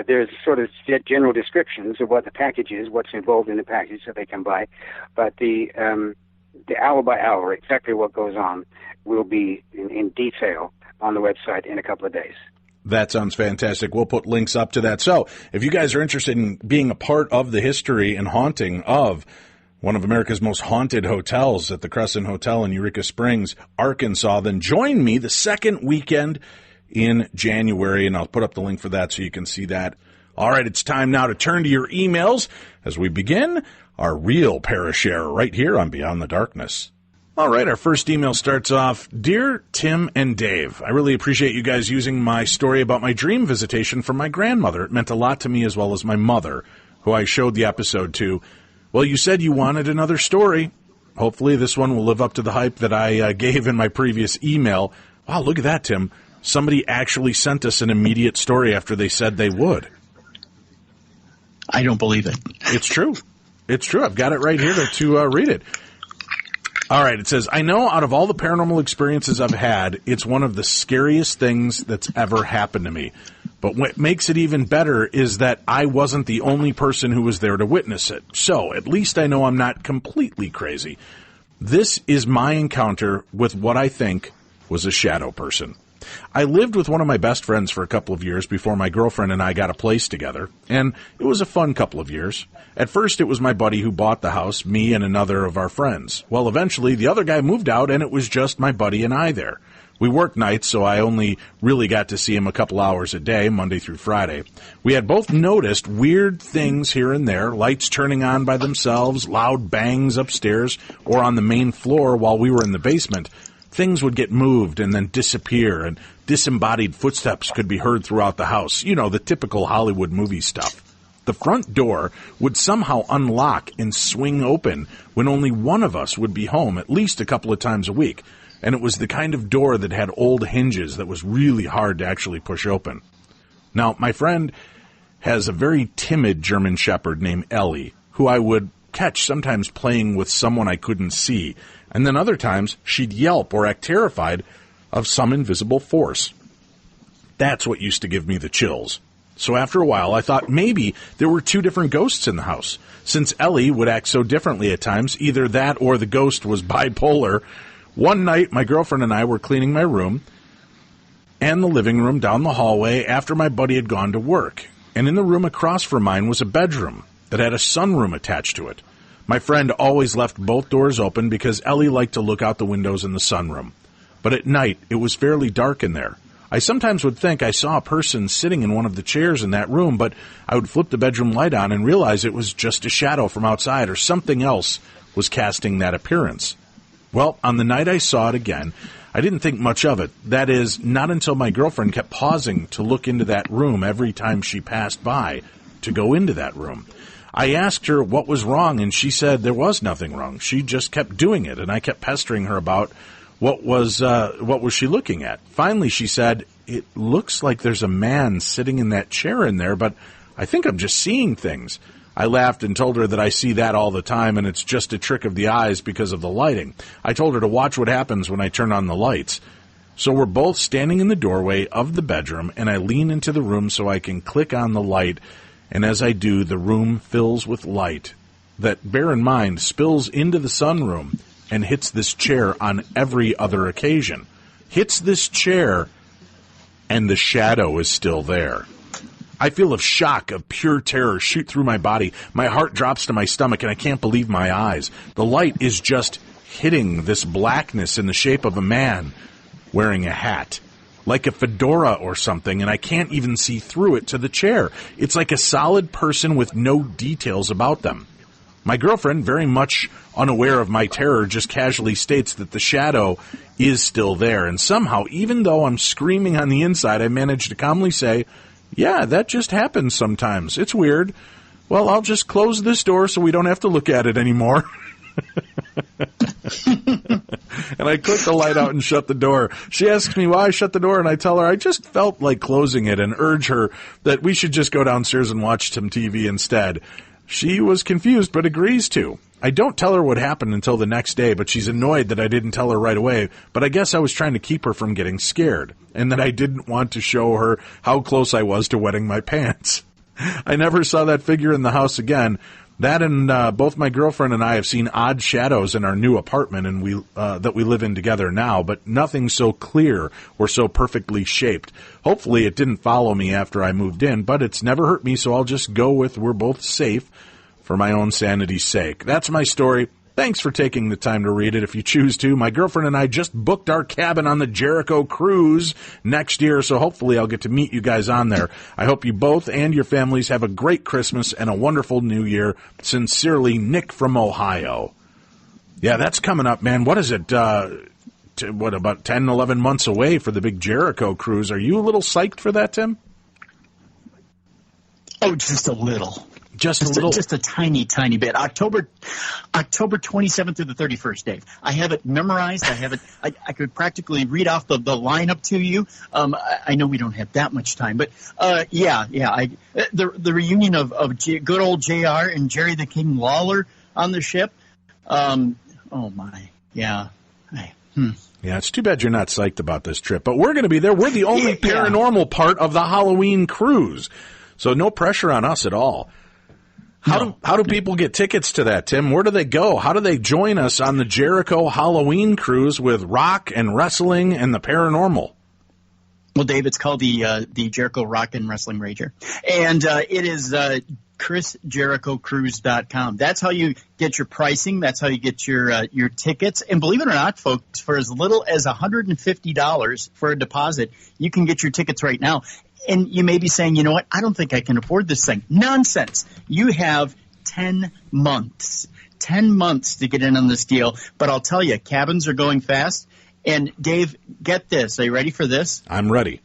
There's sort of general descriptions of what the package is, what's involved in the package that they can buy, but the hour by hour, exactly what goes on, will be in detail on the website in a couple of days. That sounds fantastic. We'll put links up to that. So if you guys are interested in being a part of the history and haunting of one of America's most haunted hotels at the Crescent Hotel in Eureka Springs, Arkansas, then join me the second weekend in January, and I'll put up the link for that so you can see that. All right, it's time now to turn to your emails as we begin our real Parashare right here on Beyond the Darkness. All right, our first email starts off, Dear Tim and Dave, I really appreciate you guys using my story about my dream visitation from my grandmother. It meant a lot to me as well as my mother, who I showed the episode to. Well, you said you wanted another story. Hopefully this one will live up to the hype that I gave in my previous email. Wow, look at that, Tim. Somebody actually sent us an immediate story after they said they would. I don't believe it. It's true. It's true. I've got it right here to read it. All right. It says, I know out of all the paranormal experiences I've had, it's one of the scariest things that's ever happened to me. But what makes it even better is that I wasn't the only person who was there to witness it. So at least I know I'm not completely crazy. This is my encounter with what I think was a shadow person. I lived with one of my best friends for a couple of years before my girlfriend and I got a place together, and it was a fun couple of years. At first, it was my buddy who bought the house, me and another of our friends. Well, eventually, the other guy moved out, and it was just my buddy and I there. We worked nights, so I only really got to see him a couple hours a day, Monday through Friday. We had both noticed weird things here and there, lights turning on by themselves, loud bangs upstairs or on the main floor while we were in the basement. Things would get moved and then disappear, and disembodied footsteps could be heard throughout the house. You know, the typical Hollywood movie stuff. The front door would somehow unlock and swing open when only one of us would be home at least a couple of times a week. And it was the kind of door that had old hinges that was really hard to actually push open. Now, my friend has a very timid German Shepherd named Ellie, who I would catch sometimes playing with someone I couldn't see, and then other times she'd yelp or act terrified of some invisible force. That's what used to give me the chills. So after a while, I thought maybe there were two different ghosts in the house. Since Ellie would act so differently at times, either that or the ghost was bipolar. One night, my girlfriend and I were cleaning my room and the living room down the hallway after my buddy had gone to work. And in the room across from mine was a bedroom that had a sunroom attached to it. My friend always left both doors open because Ellie liked to look out the windows in the sunroom. But at night, it was fairly dark in there. I sometimes would think I saw a person sitting in one of the chairs in that room, but I would flip the bedroom light on and realize it was just a shadow from outside or something else was casting that appearance. Well, on the night I saw it again, I didn't think much of it. That is, not until my girlfriend kept pausing to look into that room every time she passed by to go into that room. I asked her what was wrong, and she said there was nothing wrong. She just kept doing it, and I kept pestering her about what was she looking at. Finally, she said, it looks like there's a man sitting in that chair in there, but I think I'm just seeing things. I laughed and told her that I see that all the time and it's just a trick of the eyes because of the lighting. I told her to watch what happens when I turn on the lights. So we're both standing in the doorway of the bedroom, and I lean into the room so I can click on the light, and as I do, the room fills with light that, bear in mind, spills into the sunroom and hits this chair on every other occasion. Hits this chair, and the shadow is still there. I feel a shock of pure terror shoot through my body. My heart drops to my stomach, and I can't believe my eyes. The light is just hitting this blackness in the shape of a man wearing a hat, like a fedora or something, and I can't even see through it to the chair. It's like a solid person with no details about them. My girlfriend, very much unaware of my terror, just casually states that the shadow is still there, and somehow, even though I'm screaming on the inside, I manage to calmly say, "Yeah, that just happens sometimes. It's weird. Well, I'll just close this door so we don't have to look at it anymore." And I click the light out and shut the door. She asks me why I shut the door, and I tell her I just felt like closing it and urge her that we should just go downstairs and watch some TV instead. She was confused but agrees to. I don't tell her what happened until the next day, but she's annoyed that I didn't tell her right away, but I guess I was trying to keep her from getting scared, and that I didn't want to show her how close I was to wetting my pants. I never saw that figure in the house again. That and both my girlfriend and I have seen odd shadows in our new apartment and that we live in together now, but nothing so clear or so perfectly shaped. Hopefully it didn't follow me after I moved in, but it's never hurt me, so I'll just go with we're both safe for my own sanity's sake. That's my story. Thanks for taking the time to read it if you choose to. My girlfriend and I just booked our cabin on the Jericho cruise next year, so hopefully I'll get to meet you guys on there. I hope you both and your families have a great Christmas and a wonderful New Year. Sincerely, Nick from Ohio. Yeah, that's coming up, man. What is it? About 10, 11 months away for the big Jericho cruise. Are you a little psyched for that, Tim? Oh, just a little. Just a little? Just a tiny, tiny bit. October 27th through the 31st, Dave. I have it memorized. I could practically read off the lineup to you. I know we don't have that much time, but yeah. The reunion of good old JR and Jerry the King Lawler on the ship. Oh my, yeah. Yeah, it's too bad you're not psyched about this trip, but we're going to be there. We're the only paranormal part of the Halloween cruise, so no pressure on us at all. How do people get tickets to that, Tim? Where do they go? How do they join us on the Jericho Halloween cruise with rock and wrestling and the paranormal? Well, Dave, it's called the Jericho Rock and Wrestling Rager, and it is ChrisJerichoCruise.com. That's how you get your pricing. That's how you get your tickets. And believe it or not, folks, for as little as $150 for a deposit, you can get your tickets right now. And you may be saying, you know what, I don't think I can afford this thing. Nonsense. You have 10 months. 10 months to get in on this deal. But I'll tell you, cabins are going fast. And, Dave, get this. Are you ready for this? I'm ready.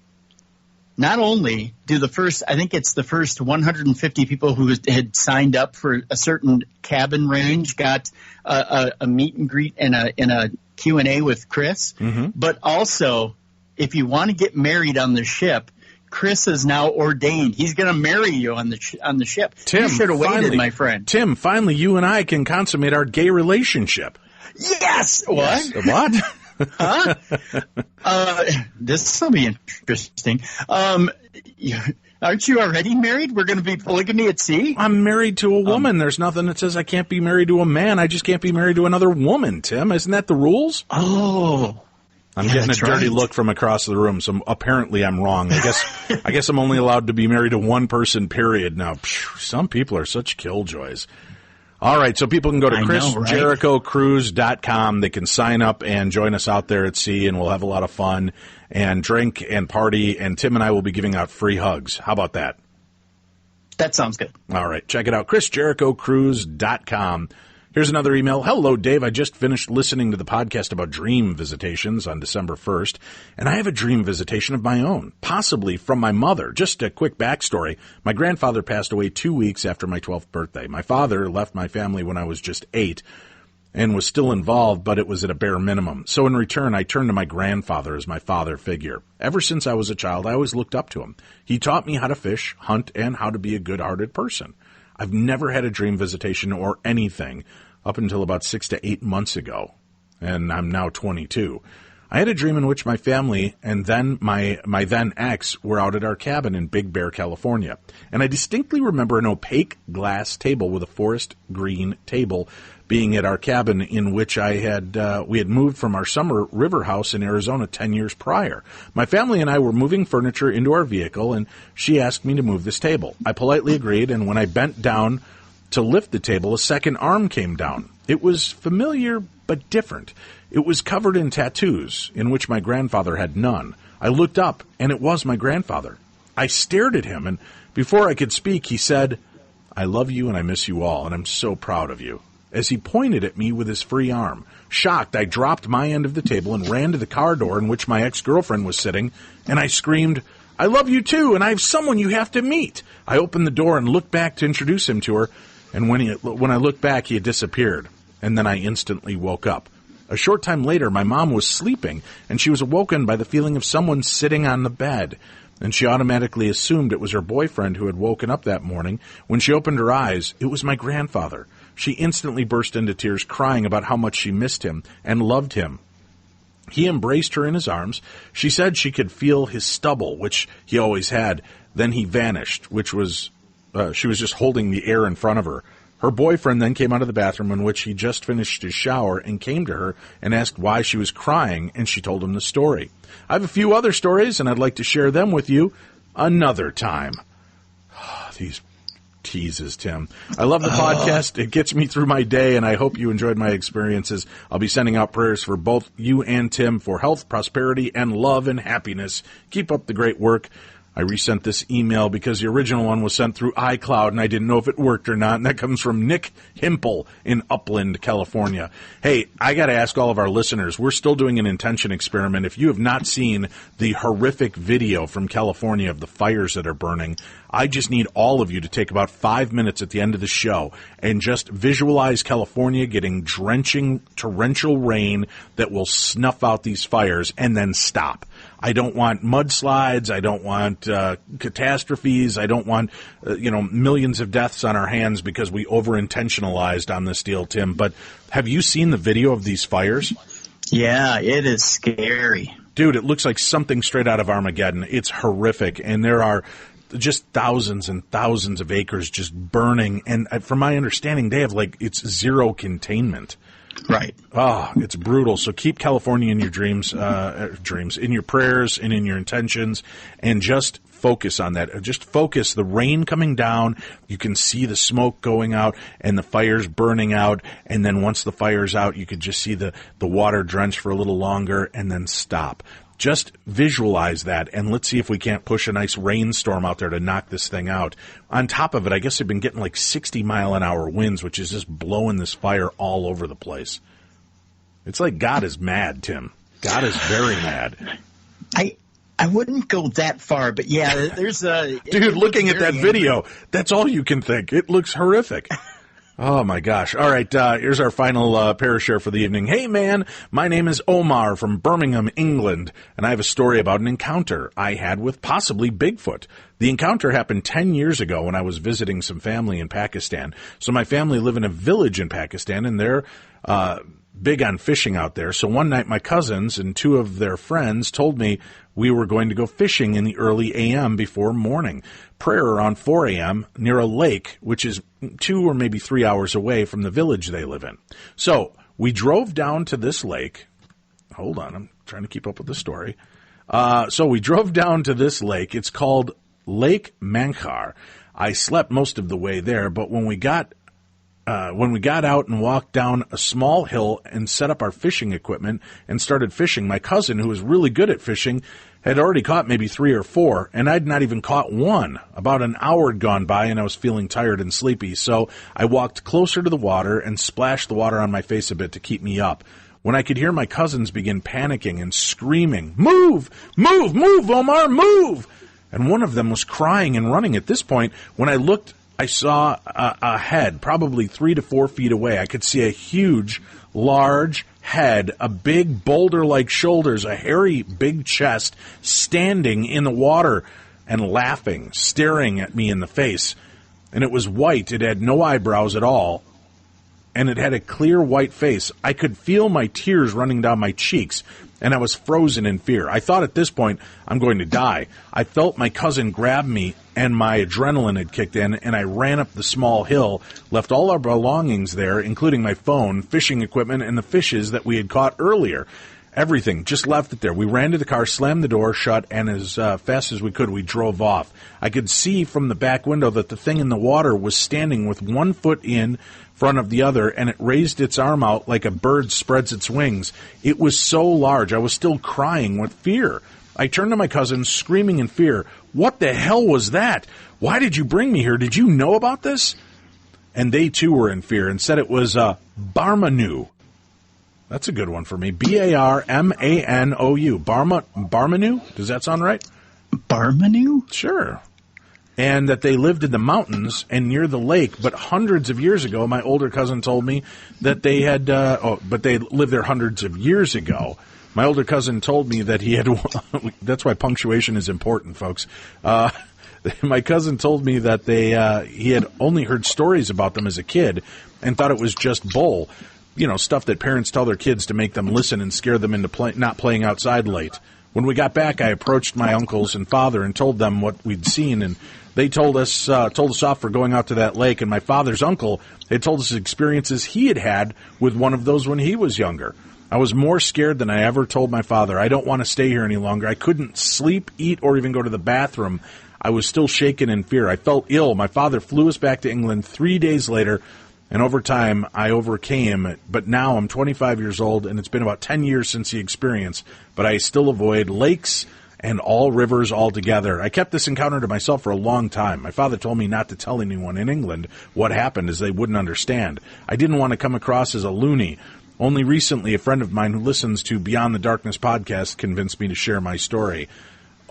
Not only do the first 150 people who had signed up for a certain cabin range got a meet and greet and a Q&A with Chris, but also, if you want to get married on the ship, Chris is now ordained. He's going to marry you on the ship. Tim, you should have waited, my friend. Tim, finally, you and I can consummate our gay relationship. Yes. What? What? Huh? This will be interesting. Aren't you already married? We're going to be polygamy at sea? I'm married to a woman. There's nothing that says I can't be married to a man. I just can't be married to another woman, Tim. Isn't that the rules? Oh. I'm getting a dirty look from across the room, so apparently I'm wrong. I guess I'm only allowed to be married to one person, period. Now, some people are such killjoys. All right, so people can go to ChrisJerichoCruise.com. They can sign up and join us out there at sea, and we'll have a lot of fun and drink and party, and Tim and I will be giving out free hugs. How about that? That sounds good. All right, check it out, ChrisJerichoCruise.com. Here's another email. Hello, Dave. I just finished listening to the podcast about dream visitations on December 1st, and I have a dream visitation of my own, possibly from my mother. Just a quick backstory. My grandfather passed away 2 weeks after my 12th birthday. My father left my family when I was just 8, and was still involved, but it was at a bare minimum. So in return, I turned to my grandfather as my father figure. Ever since I was a child, I always looked up to him. He taught me how to fish, hunt, and how to be a good-hearted person. I've never had a dream visitation or anything up until about 6 to 8 months ago, and I'm now 22. I had a dream in which my family and then my then ex were out at our cabin in Big Bear, California, and I distinctly remember an opaque glass table with a forest green table being at our cabin in which we had moved from our summer river house in Arizona 10 years prior. My family and I were moving furniture into our vehicle, and she asked me to move this table. I politely agreed, and when I bent down to lift the table, a second arm came down. It was familiar but different. It was covered in tattoos, in which my grandfather had none. I looked up, and it was my grandfather. I stared at him, and before I could speak, he said, "I love you and I miss you all, and I'm so proud of you," as he pointed at me with his free arm. Shocked, I dropped my end of the table and ran to the car door in which my ex-girlfriend was sitting, and I screamed, "I love you too, and I have someone you have to meet." I opened the door and looked back to introduce him to her, and when I looked back, he had disappeared, and then I instantly woke up. A short time later, my mom was sleeping, and she was awoken by the feeling of someone sitting on the bed, and she automatically assumed it was her boyfriend who had woken up that morning. When she opened her eyes, it was my grandfather. She instantly burst into tears, crying about how much she missed him and loved him. He embraced her in his arms. She said she could feel his stubble, which he always had. Then he vanished, she was just holding the air in front of her. Her boyfriend then came out of the bathroom in which he just finished his shower and came to her and asked why she was crying, and she told him the story. I have a few other stories, and I'd like to share them with you another time. These teases, Tim. I love the podcast. It gets me through my day, and I hope you enjoyed my experiences. I'll be sending out prayers for both you and Tim for health, prosperity, and love and happiness. Keep up the great work. I resent this email because the original one was sent through iCloud, and I didn't know if it worked or not, and that comes from Nick Himple in Upland, California. Hey, I got to ask all of our listeners, we're still doing an intention experiment. If you have not seen the horrific video from California of the fires that are burning, I just need all of you to take about 5 minutes at the end of the show and just visualize California getting drenching torrential rain that will snuff out these fires and then stop. I don't want mudslides. I don't want catastrophes. I don't want, millions of deaths on our hands because we over-intentionalized on this deal, Tim. But have you seen the video of these fires? Yeah, it is scary. Dude, it looks like something straight out of Armageddon. It's horrific. And there are just thousands and thousands of acres just burning. And from my understanding, they have it's zero containment. Right. Oh, it's brutal. So keep California in your dreams, in your prayers and in your intentions, and just focus on that. Just focus. The rain coming down, you can see the smoke going out and the fires burning out. And then once the fire's out, you could just see the water drench for a little longer and then stop. Just visualize that, and let's see if we can't push a nice rainstorm out there to knock this thing out. On top of it, I guess they've been getting 60-mile-an-hour winds, which is just blowing this fire all over the place. It's like God is mad, Tim. God is very mad. I wouldn't go that far, but yeah, there's a... Dude, looking at that video, that's all you can think. It looks horrific. Oh, my gosh. All right, here's our final Parashare for the evening. Hey, man, my name is Omar from Birmingham, England, and I have a story about an encounter I had with possibly Bigfoot. The encounter happened 10 years ago when I was visiting some family in Pakistan. So my family live in a village in Pakistan, and they're big on fishing out there. So one night my cousins and two of their friends told me we were going to go fishing in the early a.m. before morning prayer around 4 a.m. near a lake, which is 2 or maybe 3 hours away from the village they live in. So we drove down to this lake. Hold on, I'm trying to keep up with the story. So we drove down to this lake. It's called Lake Mankhar. I slept most of the way there, but when we got out and walked down a small hill and set up our fishing equipment and started fishing, my cousin, who was really good at fishing, had already caught maybe 3 or 4, and I'd not even caught one. About an hour had gone by, and I was feeling tired and sleepy, so I walked closer to the water and splashed the water on my face a bit to keep me up. When I could hear my cousins begin panicking and screaming, "Move! Move! Move, Omar! Move!" And one of them was crying and running. At this point, when I looked I saw a head probably 3 to 4 feet away. I could see a huge, large head, a big boulder-like shoulders, a hairy, big chest, standing in the water and laughing, staring at me in the face. And it was white. It had no eyebrows at all. And it had a clear white face. I could feel my tears running down my cheeks, and I was frozen in fear. I thought at this point, I'm going to die. I felt my cousin grab me, and my adrenaline had kicked in, and I ran up the small hill, left all our belongings there, including my phone, fishing equipment, and the fishes that we had caught earlier. Everything, just left it there. We ran to the car, slammed the door shut, and as fast as we could, we drove off. I could see from the back window that the thing in the water was standing with one foot in front of the other, and it raised its arm out like a bird spreads its wings. It was so large, I was still crying with fear. I turned to my cousin, screaming in fear, "What the hell was that? Why did you bring me here? Did you know about this?" And they too were in fear and said it was Barmanu. That's a good one for me. Barmanou. Barmanu? Does that sound right? Barmanu? Sure. And that they lived in the mountains and near the lake, but hundreds of years ago, my older cousin told me that they had, but they lived there hundreds of years ago. My older cousin told me that he had, that's why punctuation is important, folks. My cousin told me that he had only heard stories about them as a kid and thought it was just bull. You know, stuff that parents tell their kids to make them listen and scare them into not playing outside late. When we got back, I approached my uncles and father and told them what we'd seen, and they told us off for going out to that lake. And my father's uncle had told us experiences he had had with one of those when he was younger. I was more scared than I ever told my father. I don't want to stay here any longer. I couldn't sleep, eat, or even go to the bathroom. I was still shaken in fear. I felt ill. My father flew us back to England 3 days later. And over time, I overcame it. But now I'm 25 years old, and it's been about 10 years since the experience. But I still avoid lakes and all rivers altogether. I kept this encounter to myself for a long time. My father told me not to tell anyone in England what happened, as they wouldn't understand. I didn't want to come across as a loony. Only recently, a friend of mine who listens to Beyond the Darkness podcast convinced me to share my story.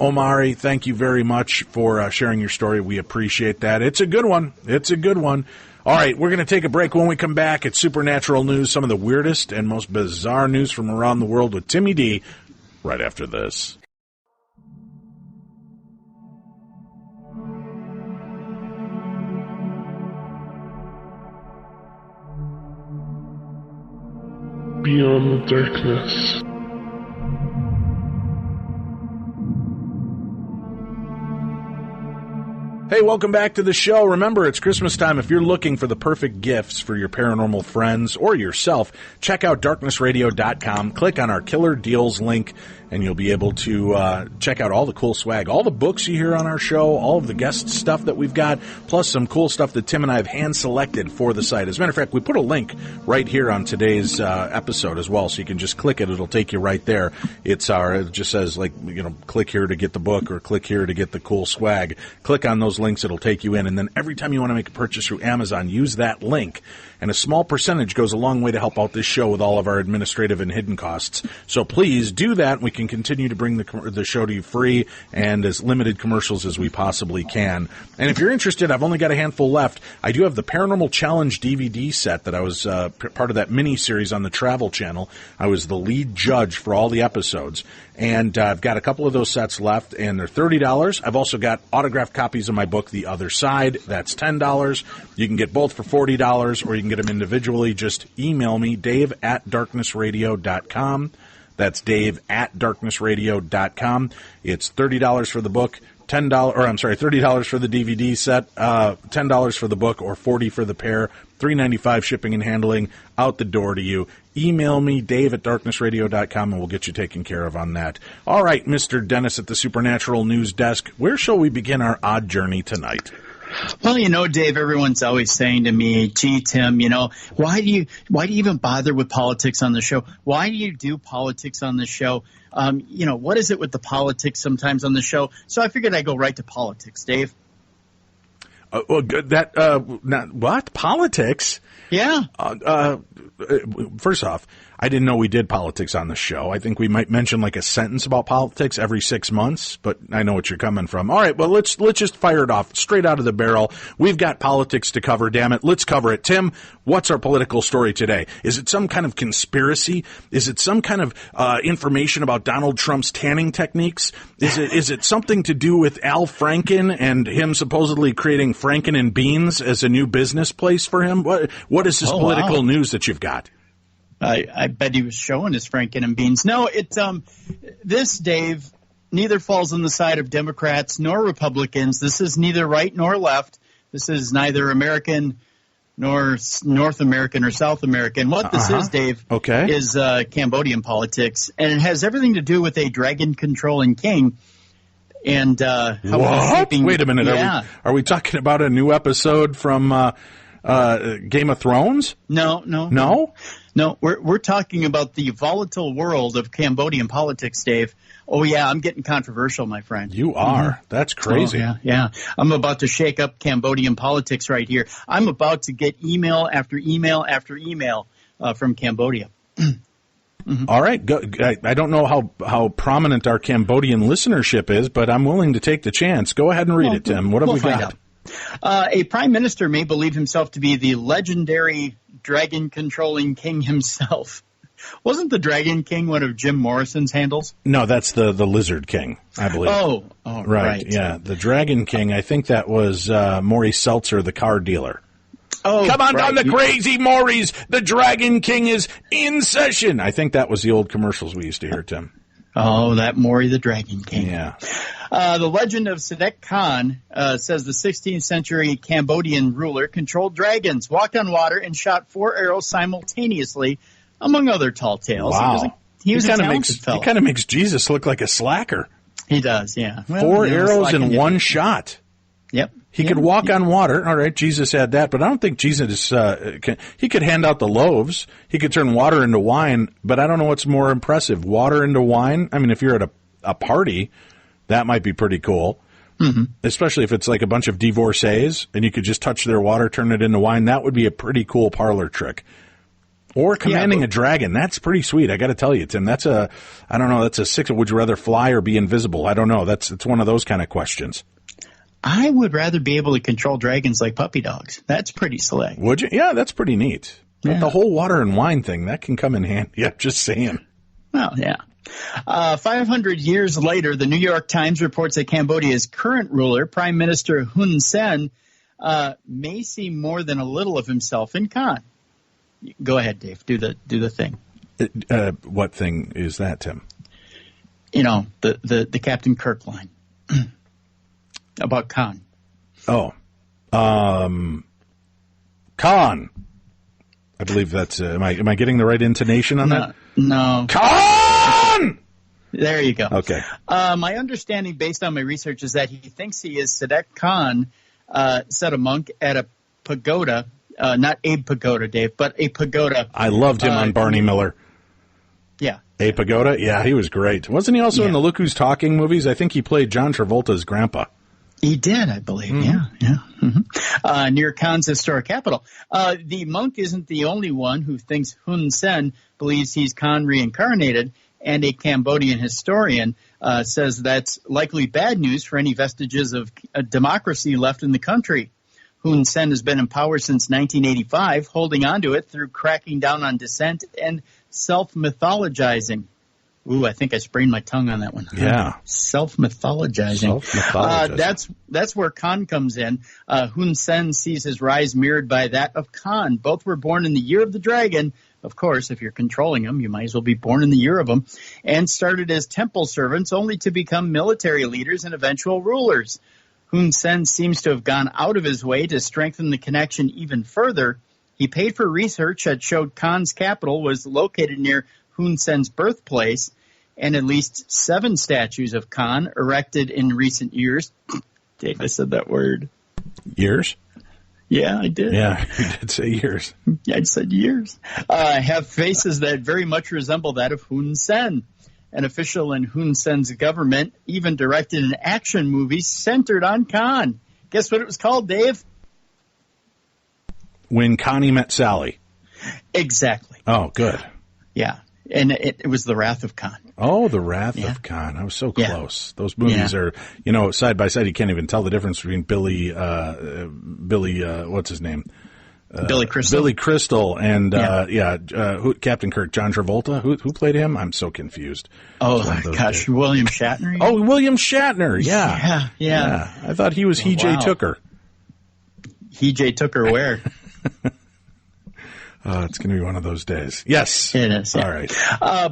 Omari, thank you very much for sharing your story. We appreciate that. It's a good one. It's a good one. All right, we're going to take a break. When we come back, it's Supernatural News, some of the weirdest and most bizarre news from around the world with Timmy D right after this. Beyond the Darkness. Hey, welcome back to the show. Remember, it's Christmas time. If you're looking for the perfect gifts for your paranormal friends or yourself, check out darknessradio.com. Click on our Killer Deals link, and you'll be able to check out all the cool swag, all the books you hear on our show, all of the guest stuff that we've got, plus some cool stuff that Tim and I have hand-selected for the site. As a matter of fact, we put a link right here on today's episode as well, so you can just click it. It'll take you right there. It just says, click here to get the book or click here to get the cool swag. Click on those links, it'll take you in, and then every time you want to make a purchase through Amazon, use that link, and a small percentage goes a long way to help out this show with all of our administrative and hidden costs. So please do that. We can continue to bring the show to you free and as limited commercials as we possibly can. And if you're interested, I've only got a handful left. I do have the Paranormal Challenge DVD set that I was part of that mini-series on the Travel Channel. I was the lead judge for all the episodes. And I've got a couple of those sets left, and they're $30. I've also got autographed copies of my book, The Other Side. That's $10. You can get both for $40, or you can get them individually. Just email me, dave@darknessradio.com. That's dave@darknessradio.com. It's $30 for the book, $30 for the DVD set, $10 for the book, or $40 for the pair, $3.95 shipping and handling, out the door to you. Email me, dave@darknessradio.com, and we'll get you taken care of on that. All right, Mr. Dennis at the Supernatural News Desk, where shall we begin our odd journey tonight? Well, Dave, everyone's always saying to me, gee, Tim, why do you even bother with politics on the show? Why do you do politics on the show? What is it with the politics sometimes on the show? So I figured I'd go right to politics, Dave. What? Politics? Yeah. First off, I didn't know we did politics on the show. I think we might mention like a sentence about politics every 6 months, but I know what you're coming from. All right, well, let's just fire it off straight out of the barrel. We've got politics to cover, damn it. Let's cover it. Tim, what's our political story today? Is it some kind of conspiracy? Is it some kind of information about Donald Trump's tanning techniques? Is it something to do with Al Franken and him supposedly creating Franken and Beans as a new business place for him? What is this political news that you've got? I bet he was showing his Franken and Beans. No, this, Dave, neither falls on the side of Democrats nor Republicans. This is neither right nor left. This is neither American nor North American or South American. What this is, Dave, is Cambodian politics, and it has everything to do with a dragon-controlling king. And what? Wait a minute. Yeah. Are we talking about a new episode from Game of Thrones? No. No, we're talking about the volatile world of Cambodian politics, Dave. Oh, yeah, I'm getting controversial, my friend. You are. Mm-hmm. That's crazy. Oh, yeah. I'm about to shake up Cambodian politics right here. I'm about to get email after email after email from Cambodia. Mm-hmm. All right. I don't know how prominent our Cambodian listenership is, but I'm willing to take the chance. Go ahead and read it, Tim. What have we got? A prime minister may believe himself to be the legendary dragon-controlling king himself. Wasn't the Dragon King one of Jim Morrison's handles? No, that's the Lizard King, I believe. Oh, right. Yeah, the Dragon King, I think that was Maurice Seltzer, the car dealer. Oh, come on down the crazy Maurice. The Dragon King is in session. I think that was the old commercials we used to hear, Tim. Oh, that Maury the Dragon King. Yeah. The legend of Sadek Khan says the 16th century Cambodian ruler controlled dragons, walked on water, and shot 4 arrows simultaneously, among other tall tales. Wow. He was a talented fellow. He kind of makes Jesus look like a slacker. He does, yeah. Well, 4 arrows in one shot. Yep. He could walk on water. All right, Jesus had that, but I don't think Jesus he could hand out the loaves. He could turn water into wine, but I don't know what's more impressive, water into wine. I mean, if you're at a party, that might be pretty cool, especially if it's like a bunch of divorcees and you could just touch their water, turn it into wine. That would be a pretty cool parlor trick. Or commanding a dragon. That's pretty sweet. I got to tell you, Tim. That's a 6. Would you rather fly or be invisible? I don't know. It's one of those kind of questions. I would rather be able to control dragons like puppy dogs. That's pretty slick. Would you? Yeah, that's pretty neat. Yeah. But the whole water and wine thing, that can come in handy. I'm just saying. Well, yeah. 500 years later, the New York Times reports that Cambodia's current ruler, Prime Minister Hun Sen, may see more than a little of himself in Khan. Go ahead, Dave. Do the thing. What thing is that, Tim? You know, the Captain Kirk line. About Khan. Oh. Khan. I believe that's, am I getting the right intonation on that? No. Khan! There you go. Okay. My understanding based on my research is that he thinks he is Sadek Khan, said a monk at a pagoda, not a pagoda, Dave, but a pagoda. I loved him on Barney Miller. Yeah. A pagoda? Yeah, he was great. Wasn't he also in the Look Who's Talking movies? I think he played John Travolta's grandpa. He did, I believe. Mm-hmm. Yeah. Mm-hmm. Near Khan's historic capital. The monk isn't the only one who thinks Hun Sen believes he's Khan reincarnated, and a Cambodian historian says that's likely bad news for any vestiges of democracy left in the country. Hun Sen has been in power since 1985, holding on to it through cracking down on dissent and self-mythologizing. Ooh, I think I sprained my tongue on that one. Yeah. Self-mythologizing. That's where Khan comes in. Hun Sen sees his rise mirrored by that of Khan. Both were born in the year of the dragon. Of course, if you're controlling them, you might as well be born in the year of them. And started as temple servants only to become military leaders and eventual rulers. Hun Sen seems to have gone out of his way to strengthen the connection even further. He paid for research that showed Khan's capital was located near Hun Sen's birthplace, and at least 7 statues of Khan erected in recent years. Dave, I said that word. Years? Yeah, I did. Yeah, you did say years. Yeah, I said years. Have faces that very much resemble that of Hun Sen. An official in Hun Sen's government even directed an action movie centered on Khan. Guess what it was called, Dave? When Connie Met Sally. Exactly. Oh, good. Yeah. And it was The Wrath of Khan. Oh, The Wrath of Khan. I was so close. Those movies are, side by side. You can't even tell the difference between Billy, what's his name? Billy Crystal. Billy Crystal and, Captain Kirk, John Travolta. Who played him? I'm so confused. Oh, gosh. William Shatner? Oh, William Shatner. Yeah. Yeah. I thought he was He-J Tooker. He-J Tooker where? It's going to be one of those days. Yes. It is. Yeah. All right.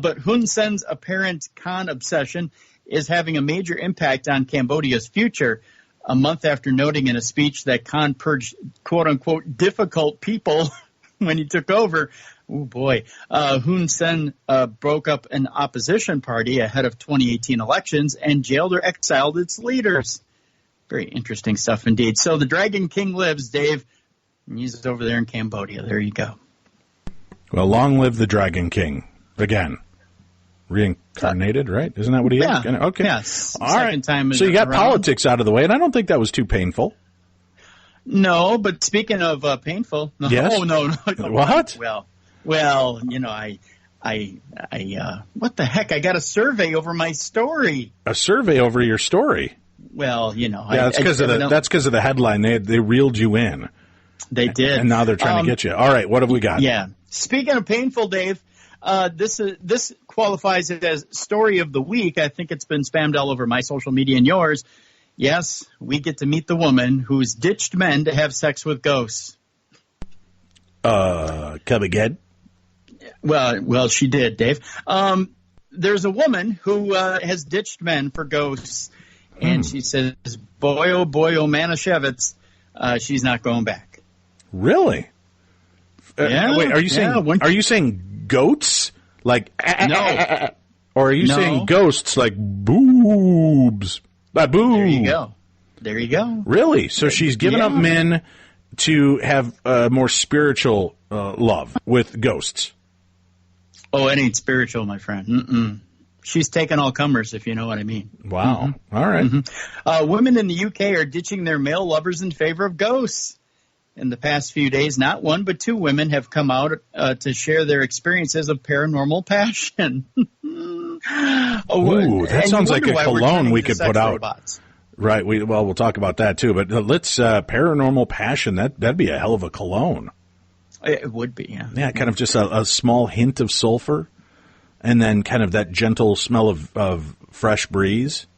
But Hun Sen's apparent Khan obsession is having a major impact on Cambodia's future. A month after noting in a speech that Khan purged, quote-unquote, difficult people when he took over, oh boy, Hun Sen broke up an opposition party ahead of 2018 elections and jailed or exiled its leaders. Very interesting stuff indeed. So the Dragon King lives, Dave. He's over there in Cambodia. There you go. Well, long live the Dragon King. Again. Reincarnated, right? Isn't that what he is? Yeah. Okay. Yes. All right. So you got politics out of the way, and I don't think that was too painful. No, but speaking of painful, no, yes? no. What? Well, I what the heck? I got a survey over my story. A survey over your story? Well, that's because of the headline. They reeled you in. They did, and now they're trying to get you. All right, what have we got? Yeah. Speaking of painful, Dave. This qualifies as story of the week. I think it's been spammed all over my social media and yours. Yes, we get to meet the woman who's ditched men to have sex with ghosts. Come again? Well, she did, Dave. There's a woman who has ditched men for ghosts, and she says, boy, oh, Manischewitz, she's not going back. Really? Yeah. Wait, are you saying goats? Like, no. Or are you saying ghosts like boobs? Boo. There you go. Really? So she's given up men to have more spiritual love with ghosts. Oh, it ain't spiritual, my friend. Mm-mm. She's taking all comers, if you know what I mean. Wow. Mm-hmm. All right. Mm-hmm. Women in the UK are ditching their male lovers in favor of ghosts. In the past few days, not one but two women have come out to share their experiences of paranormal passion. Ooh, that sounds like a cologne we could put out. Robots. Right. We'll talk about that too. But let's paranormal passion. That'd be a hell of a cologne. It would be. Yeah. Yeah. Kind of just a small hint of sulfur, and then kind of that gentle smell of fresh breeze,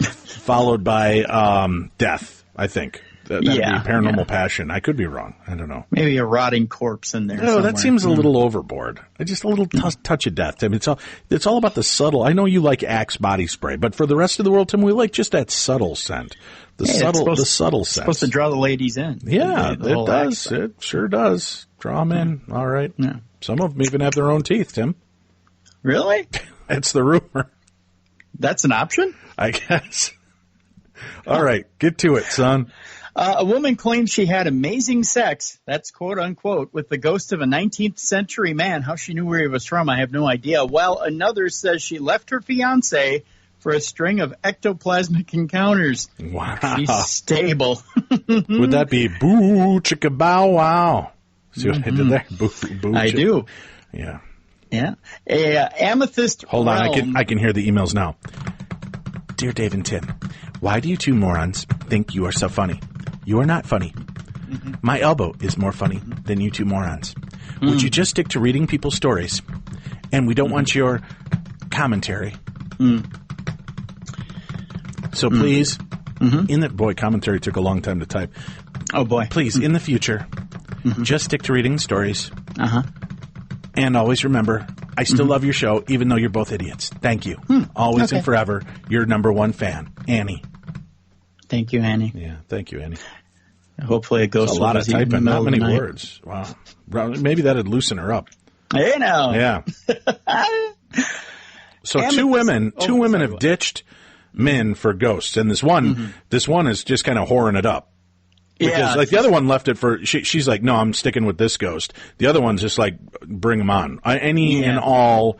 followed by death. I think. That'd be paranormal passion. I could be wrong. I don't know. Maybe a rotting corpse in there. No, that seems a little overboard. Just a little touch of death, Tim. It's all about the subtle. I know you like Axe body spray, but for the rest of the world, Tim, we like just that subtle scent. The subtle scent. It's supposed to draw the ladies in. Yeah, it does. It sure does. Draw them in. All right. Yeah. Some of them even have their own teeth, Tim. Really? That's the rumor. That's an option? I guess. All right. Get to it, son. A woman claims she had amazing sex, that's quote unquote, with the ghost of a 19th century man. How she knew where he was from, I have no idea. While another says she left her fiancé for a string of ectoplasmic encounters. Wow. She's stable. Would that be boo, chicka bow wow? See what I did there? Boo, boo, I do. Yeah. Yeah. Amethyst Hold on, realm. I can hear the emails now. Dear Dave and Tim, why do you two morons think you are so funny? You are not funny. Mm-hmm. My elbow is more funny than you two morons. Would you just stick to reading people's stories? And we don't want your commentary. So please, commentary took a long time to type. Oh boy. Please, in the future, just stick to reading stories. And always remember, I still love your show, even though you're both idiots. Thank you. Always and forever, your number one fan, Annie. Thank you, Annie. Yeah, thank you, Annie. Hopefully it goes a lot of typing, not many words. Wow. Maybe that'd loosen her up. Hey, now. Yeah. So two women have ditched men for ghosts, and this one is just kind of whoring it up. Because the other one left it for, she's like, no, I'm sticking with this ghost. The other one's just like, bring them on. Any and all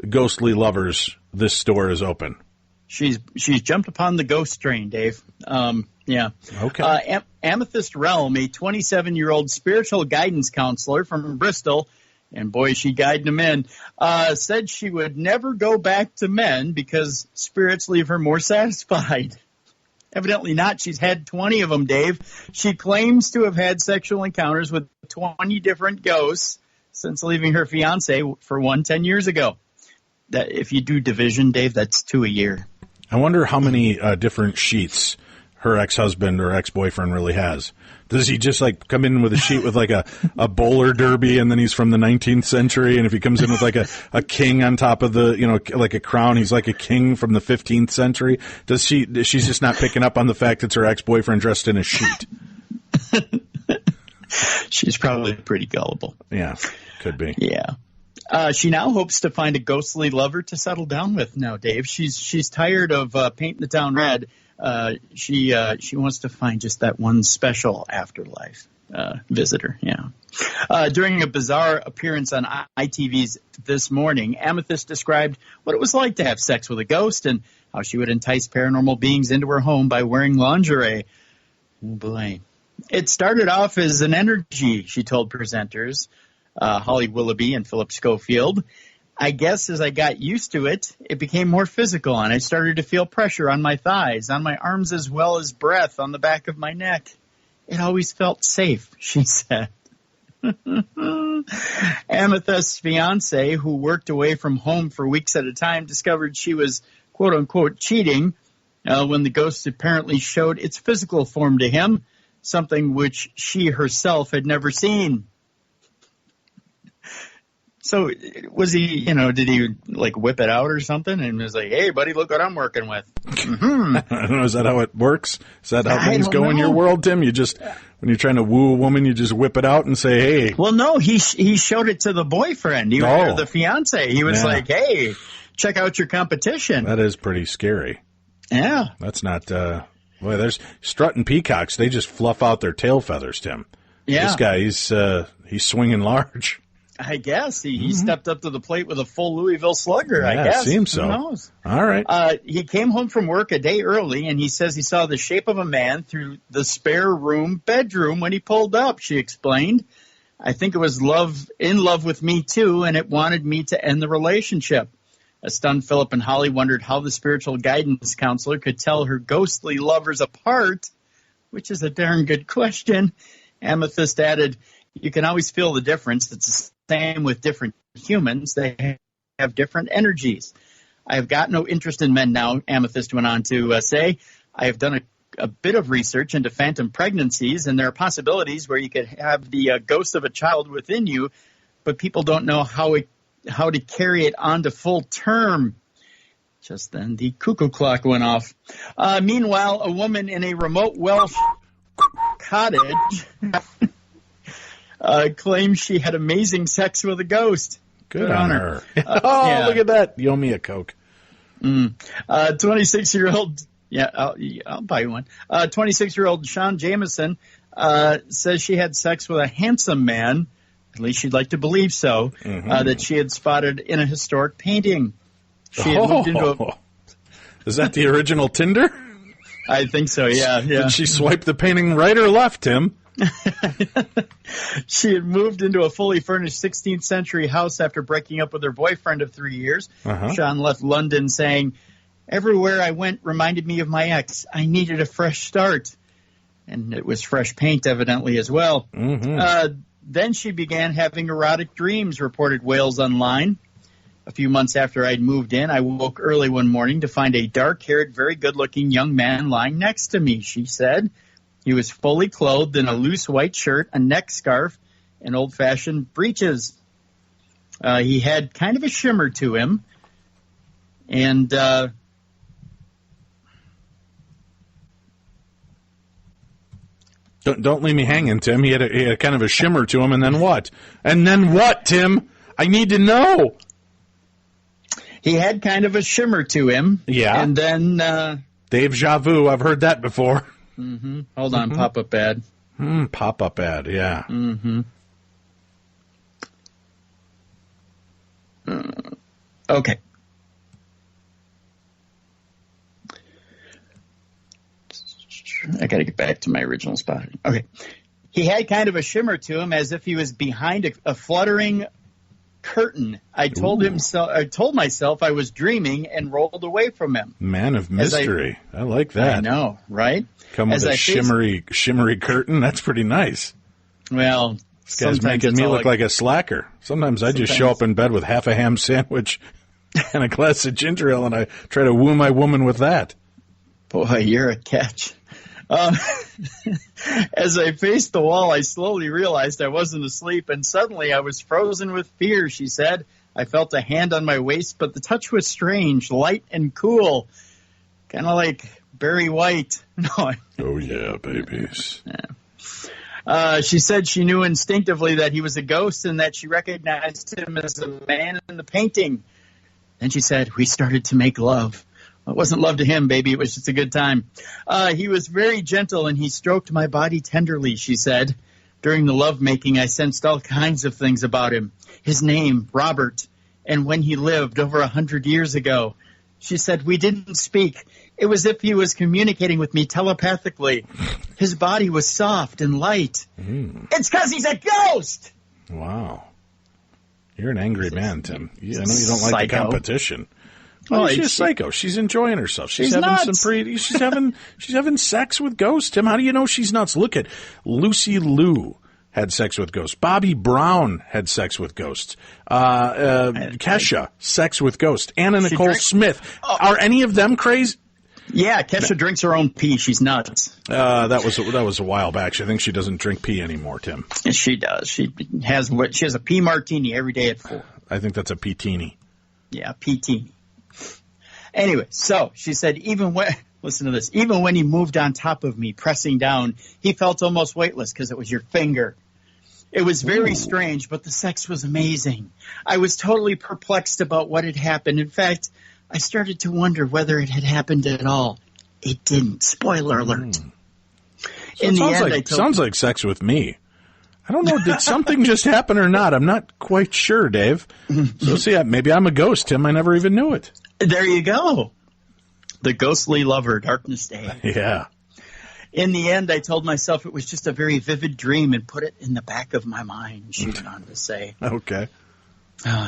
ghostly lovers, this store is open. She's jumped upon the ghost train, Dave. Yeah. Okay. Amethyst Realm, a 27-year-old spiritual guidance counselor from Bristol, and boy, she guided him in, said she would never go back to men because spirits leave her more satisfied. Evidently not. She's had 20 of them, Dave. She claims to have had sexual encounters with 20 different ghosts since leaving her fiance for 10 years ago. That if you do division, Dave, that's 2 a year. I wonder how many different sheets her ex-husband or ex-boyfriend really has. Does he just like come in with a sheet with like a bowler derby, and then he's from the 19th century, and if he comes in with like a king on top of the, like a crown, he's like a king from the 15th century? She's just not picking up on the fact it's her ex-boyfriend dressed in a sheet? She's probably pretty gullible. Yeah, could be. Yeah. She now hopes to find a ghostly lover to settle down with now, Dave. She's tired of painting the town red. She wants to find just that one special afterlife visitor. Yeah. During a bizarre appearance on ITV's This Morning, Amethyst described what it was like to have sex with a ghost and how she would entice paranormal beings into her home by wearing lingerie. Oh boy. It started off as an energy, she told presenters, Holly Willoughby and Philip Schofield. I guess as I got used to it, it became more physical, and I started to feel pressure on my thighs, on my arms, as well as breath on the back of my neck. It always felt safe, she said. Amethyst's fiance, who worked away from home for weeks at a time, discovered she was, quote-unquote, cheating when the ghost apparently showed its physical form to him, something which she herself had never seen. So was he, did he like whip it out or something and was like, hey, buddy, look what I'm working with? Mm-hmm. I don't know. Is that how it works? Is that how things go in your world, Tim? You just, when you're trying to woo a woman, you just whip it out and say, hey. Well, no, he showed it to the boyfriend. Or the fiance. He was like, hey, check out your competition. That is pretty scary. Yeah. That's not, boy, there's strutting peacocks. They just fluff out their tail feathers, Tim. Yeah. This guy, he's swinging large. I guess he stepped up to the plate with a full Louisville Slugger. I guess. Seems so. Who knows? All right. He came home from work a day early, and he says he saw the shape of a man through the spare room bedroom when he pulled up. She explained, "I think it was in love with me too, and it wanted me to end the relationship." A stunned Philip and Holly wondered how the spiritual guidance counselor could tell her ghostly lovers apart, which is a darn good question. Amethyst added, "You can always feel the difference. It's the same with different humans. They have different energies. I have got no interest in men now," Amethyst went on to say. "I have done a bit of research into phantom pregnancies, and there are possibilities where you could have the ghost of a child within you, but people don't know how to carry it on to full term." Just then, the cuckoo clock went off. Meanwhile, a woman in a remote Welsh cottage claims she had amazing sex with a ghost. Good on her. Look at that. You owe me a Coke. 26-year-old, I'll buy you one. 26-year-old Sean Jameson says she had sex with a handsome man, at least she'd like to believe so, that she had spotted in a historic painting. She had moved into Is that the original Tinder? I think so, yeah. Did she swipe the painting right or left, Tim? She had moved into a fully furnished 16th century house after breaking up with her boyfriend of 3 years. Sean left London saying, "Everywhere I went reminded me of my ex. I needed a fresh start." And it was fresh paint, evidently, as well. Then she began having erotic dreams, reported Wales Online. "A few months after I'd moved in, I woke early one morning to find a dark-haired, very good-looking young man lying next to me," she said. "He was fully clothed in a loose white shirt, a neck scarf, and old-fashioned breeches. He had kind of a shimmer to him, and Don't leave me hanging, Tim. He had a kind of a shimmer to him, and then what? And then what, Tim? I need to know." He had kind of a shimmer to him. Yeah. And then Deja vu. I've heard that before. Hold on, pop-up ad. Pop-up ad, yeah. Okay. I got to my original spot. Okay. He had kind of a shimmer to him, as if he was behind a fluttering curtain. I told myself I was dreaming and rolled away from him. Man of mystery. I like that. I know, right? Come with a shimmery curtain. That's pretty nice. Well, this guy's making me look like a slacker. Sometimes I just show up in bed with half a ham sandwich and a glass of ginger ale, and I try to woo my woman with that. Boy, you're a catch. As I faced the wall, I slowly realized I wasn't asleep, and suddenly I was frozen with fear, she said. I felt a hand on my waist, but the touch was strange, light and cool, kind of like Barry White. Oh, yeah, babies. Yeah. She said she knew instinctively that he was a ghost and that she recognized him as a man in the painting. Then she said, we started to make love. It wasn't love to him, baby. It was just a good time. He was very gentle, and he stroked my body tenderly, she said. During the lovemaking, I sensed all kinds of things about him. His name, Robert, and when he lived over 100 years ago. She said, we didn't speak. It was as if he was communicating with me telepathically. His body was soft and light. It's because he's a ghost! Wow. You're an angry man, Tim. I know you don't like the competition. Well, she's a psycho. She's enjoying herself. She's having nuts. she's having sex with ghosts. Tim, how do you know she's nuts? Look at Lucy Liu had sex with ghosts. Bobby Brown had sex with ghosts. Kesha, sex with ghosts. Anna Nicole Smith. Are any of them crazy? Yeah, Kesha drinks her own pee. She's nuts. That was a while back. I think she doesn't drink pee anymore, Tim. She does. She has a pee martini every day at 4. I think that's a pee-teeny. Yeah, pee-teeny. Anyway, so she said, listen to this, even when he moved on top of me, pressing down, he felt almost weightless because it was your finger. It was very strange, but the sex was amazing. I was totally perplexed about what had happened. In fact, I started to wonder whether it had happened at all. It didn't. Spoiler alert. So sounds like sex with me. I don't know. Did something just happen or not? I'm not quite sure, Dave. So see, maybe I'm a ghost, Tim. I never even knew it. There you go. The ghostly lover, Darkness Day. Yeah. In the end, I told myself it was just a very vivid dream and put it in the back of my mind, she went on to say. Okay.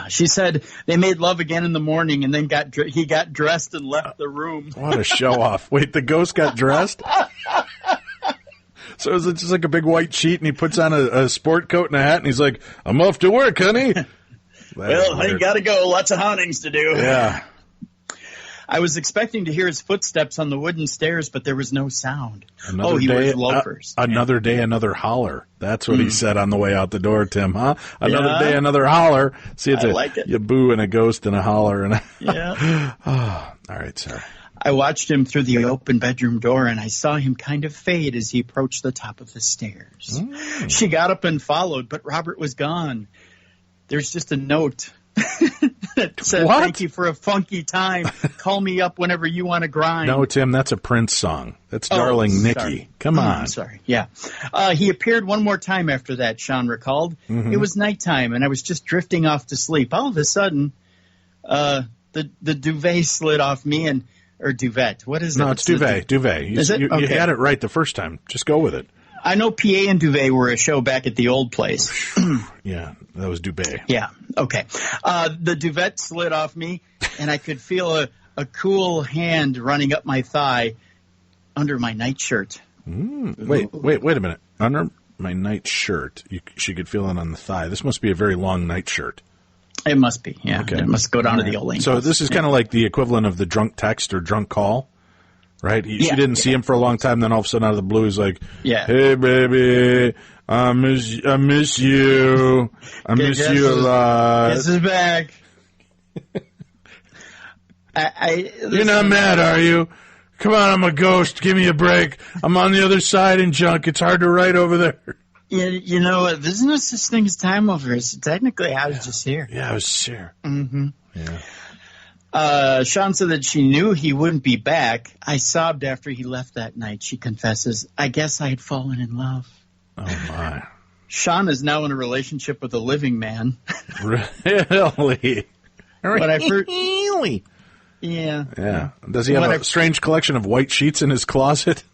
She said they made love again in the morning, and then he got dressed and left the room. What a show-off. Wait, the ghost got dressed? So is it just like a big white sheet, and he puts on a sport coat and a hat, and he's like, I'm off to work, honey. Well, I got to go. Lots of hauntings to do. Yeah. I was expecting to hear his footsteps on the wooden stairs, but there was no sound. He wears loafers. Another day, another holler. That's what he said on the way out the door, Tim, huh? Another day, another holler. See, it's like it. You boo and a ghost and a holler. Yeah. All right, sir. I watched him through the open bedroom door, and I saw him kind of fade as he approached the top of the stairs. She got up and followed, but Robert was gone. There's just a note that said, thank you for a funky time. Call me up whenever you want to grind. No, Tim, that's a Prince song. That's Darling Nikki. Sorry. Come on. Sorry. Yeah. He appeared one more time after that, Sean recalled. It was nighttime, and I was just drifting off to sleep. All of a sudden, the duvet slid off me or duvet. What is it? No, it's duvet. Duvet. Is it? You had it right the first time. Just go with it. I know PA and duvet were a show back at the old place. Yeah, that was duvet. Yeah, okay. The duvet slid off me, and I could feel a cool hand running up my thigh under my nightshirt. Wait a minute. Under my nightshirt, she could feel it on the thigh. This must be a very long nightshirt. It must be, yeah. Okay. It must go down to the old lane. So this is kind of like the equivalent of the drunk text or drunk call, right? She didn't see him for a long time, then all of a sudden out of the blue, he's like, hey, baby, I miss you. I miss you a lot. This is back. You're not mad, are you? Come on, I'm a ghost. Give me a break. I'm on the other side in junk. It's hard to write over there. You know, there's no such thing as time over. So technically, I was just here. Yeah, I was just here. Mm-hmm. Yeah. Sean said that she knew he wouldn't be back. I sobbed after he left that night, she confesses. I guess I had fallen in love. Oh, my. Sean is now in a relationship with a living man. Really? But I've heard... Really? Yeah. Yeah. Does he have a strange collection of white sheets in his closet?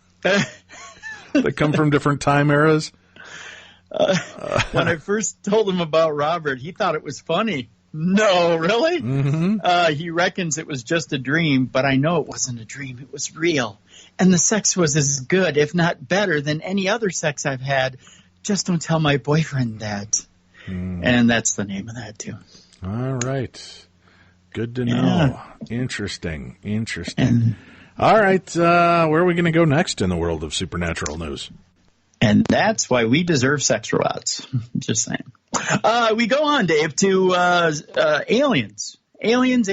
that come from different time eras. When I first told him about Robert, he thought it was funny. No, really? Mm-hmm. He reckons it was just a dream, but I know it wasn't a dream. It was real. And the sex was as good, if not better, than any other sex I've had. Just don't tell my boyfriend that. And that's the name of that, too. All right. Good to know. Interesting. All right. Where are we going to go next in the world of supernatural news? And that's why we deserve sex robots. Just saying. We go on, Dave, to aliens. Aliens.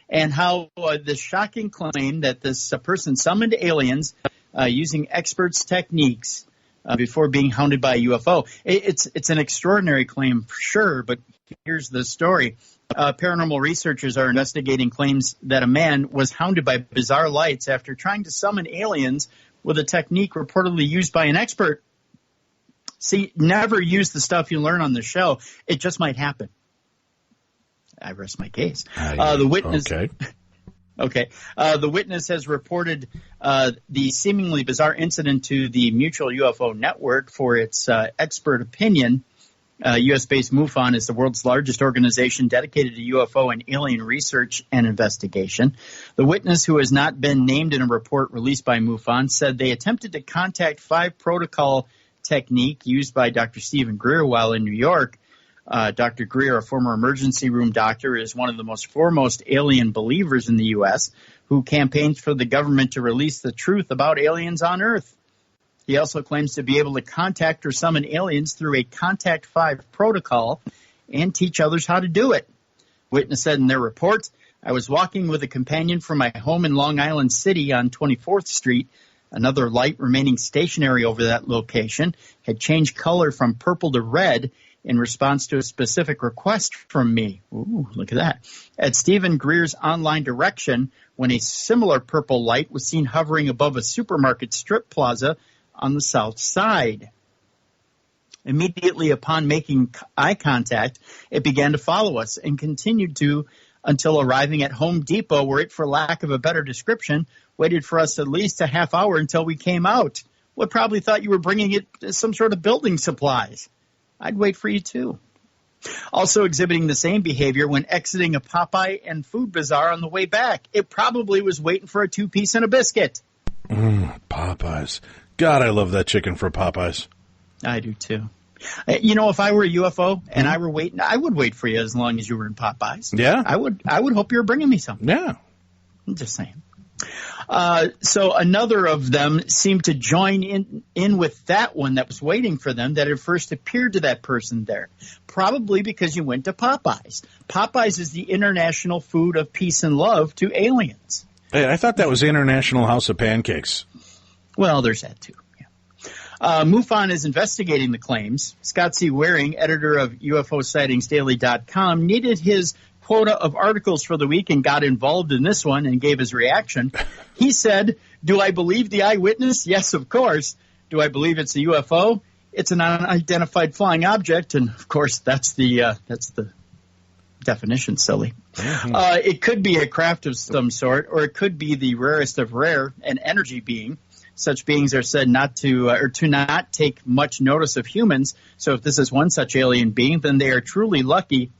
And how the shocking claim that this person summoned aliens using experts' techniques before being hounded by a UFO. It's an extraordinary claim for sure, but here's the story. Paranormal researchers are investigating claims that a man was hounded by bizarre lights after trying to summon aliens with a technique reportedly used by an expert. See, never use the stuff you learn on the show. It just might happen. I rest my case. The witness. Okay. The witness has reported the seemingly bizarre incident to the Mutual UFO Network for its expert opinion. U.S.-based MUFON is the world's largest organization dedicated to UFO and alien research and investigation. The witness, who has not been named in a report released by MUFON, said they attempted to contact 5 protocol technique used by Dr. Stephen Greer while in New York. Dr. Greer, a former emergency room doctor, is one of the most foremost alien believers in the U.S., who campaigns for the government to release the truth about aliens on Earth. He also claims to be able to contact or summon aliens through a Contact 5 protocol and teach others how to do it. Witness said in their report, I was walking with a companion from my home in Long Island City on 24th Street. Another light remaining stationary over that location had changed color from purple to red in response to a specific request from me. Ooh, look at that. At Stephen Greer's online direction, when a similar purple light was seen hovering above a supermarket strip plaza on the south side. Immediately upon making eye contact, it began to follow us and continued to until arriving at Home Depot, where it, for lack of a better description, waited for us at least a half hour until we came out. What probably thought you were bringing it some sort of building supplies. I'd wait for you too. Also exhibiting the same behavior when exiting a Popeye and Food Bazaar on the way back. It probably was waiting for a 2-piece and a biscuit. Popeyes. God, I love that chicken for Popeyes. I do too. You know, if I were a UFO and I were waiting, I would wait for you as long as you were in Popeyes. Yeah. I would hope you were bringing me something. Yeah. I'm just saying. So another of them seemed to join in with that one that was waiting for them that had first appeared to that person there. Probably because you went to Popeyes. Popeyes is the international food of peace and love to aliens. Hey, I thought that was International House of Pancakes. Well, there's that too. Yeah. MUFON is investigating the claims. Scott C. Waring, editor of UFOsightingsdaily.com, needed his quota of articles for the week and got involved in this one and gave his reaction. He said, do I believe the eyewitness? Yes, of course. Do I believe it's a UFO? It's an unidentified flying object, and of course that's the definition, silly. Mm-hmm. It could be a craft of some sort, or it could be the rarest of rare, an energy being. Such beings are said not to not take much notice of humans. So if this is one such alien being, then they are truly lucky.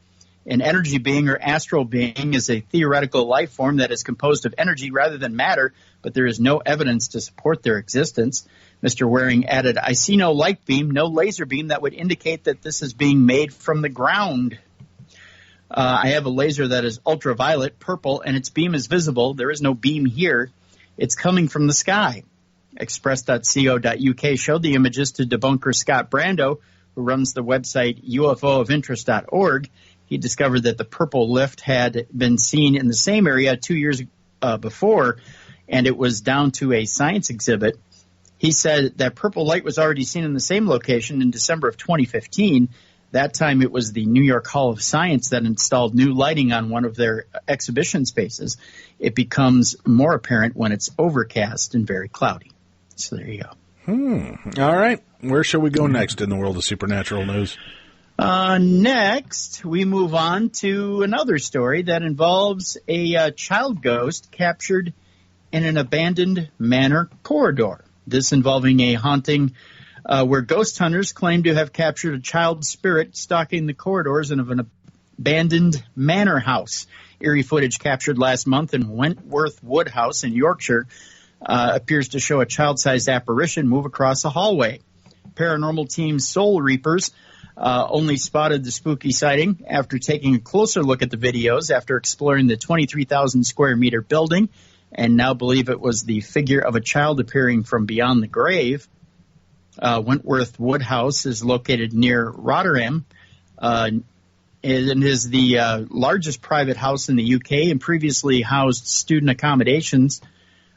An energy being or astral being is a theoretical life form that is composed of energy rather than matter, but there is no evidence to support their existence. Mr. Waring added, I see no light beam, no laser beam that would indicate that this is being made from the ground. I have a laser that is ultraviolet, purple, and its beam is visible. There is no beam here. It's coming from the sky. Express.co.uk showed the images to debunker Scott Brando, who runs the website UFOofinterest.org. He discovered that the purple lift had been seen in the same area 2 years before, and it was down to a science exhibit. He said that purple light was already seen in the same location in December of 2015. That time it was the New York Hall of Science that installed new lighting on one of their exhibition spaces. It becomes more apparent when it's overcast and very cloudy. So there you go. All right. Where shall we go next in the world of supernatural news? Next, we move on to another story that involves a child ghost captured in an abandoned manor corridor. This involving a haunting where ghost hunters claim to have captured a child spirit stalking the corridors of an abandoned manor house. Eerie footage captured last month in Wentworth Wood House in Yorkshire appears to show a child-sized apparition move across a hallway. Paranormal team Soul Reapers only spotted the spooky sighting after taking a closer look at the videos after exploring the 23,000 square meter building, and now believe it was the figure of a child appearing from beyond the grave. Wentworth Wood House is located near Rotterdam and is the largest private house in the UK and previously housed student accommodations,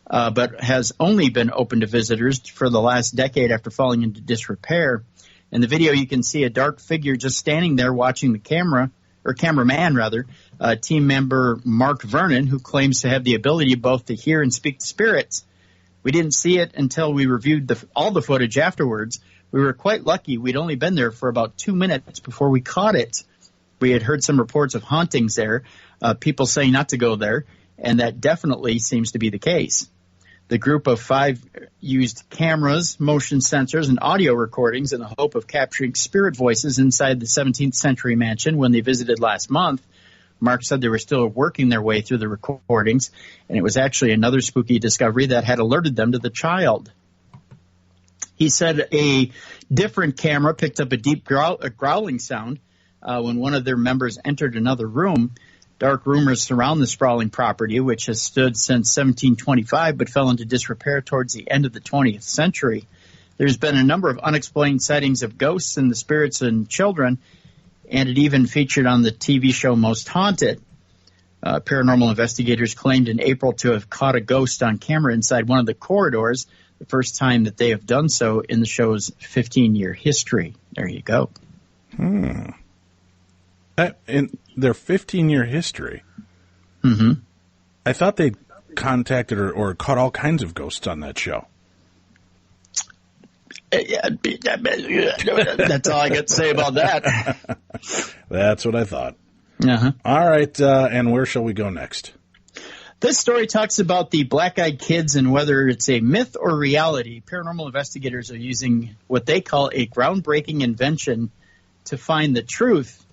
but has only been open to visitors for the last decade after falling into disrepair. In the video, you can see a dark figure just standing there watching the cameraman, team member Mark Vernon, who claims to have the ability both to hear and speak to spirits. We didn't see it until we reviewed all the footage afterwards. We were quite lucky. We'd only been there for about 2 minutes before we caught it. We had heard some reports of hauntings there, people saying not to go there, and that definitely seems to be the case. The group of 5 used cameras, motion sensors, and audio recordings in the hope of capturing spirit voices inside the 17th century mansion when they visited last month. Mark said they were still working their way through the recordings, and it was actually another spooky discovery that had alerted them to the child. He said a different camera picked up a deep growling sound when one of their members entered another room. Dark rumors surround the sprawling property, which has stood since 1725 but fell into disrepair towards the end of the 20th century. There's been a number of unexplained sightings of ghosts and the spirits and children, and it even featured on the TV show Most Haunted. Paranormal investigators claimed in April to have caught a ghost on camera inside one of the corridors, the first time that they have done so in the show's 15-year history. There you go. In their 15-year history, I thought they contacted or caught all kinds of ghosts on that show. That's all I got to say about that. That's what I thought. Uh-huh. All right, and where shall we go next? This story talks about the black-eyed kids and whether it's a myth or reality. Paranormal investigators are using what they call a groundbreaking invention to find the truth.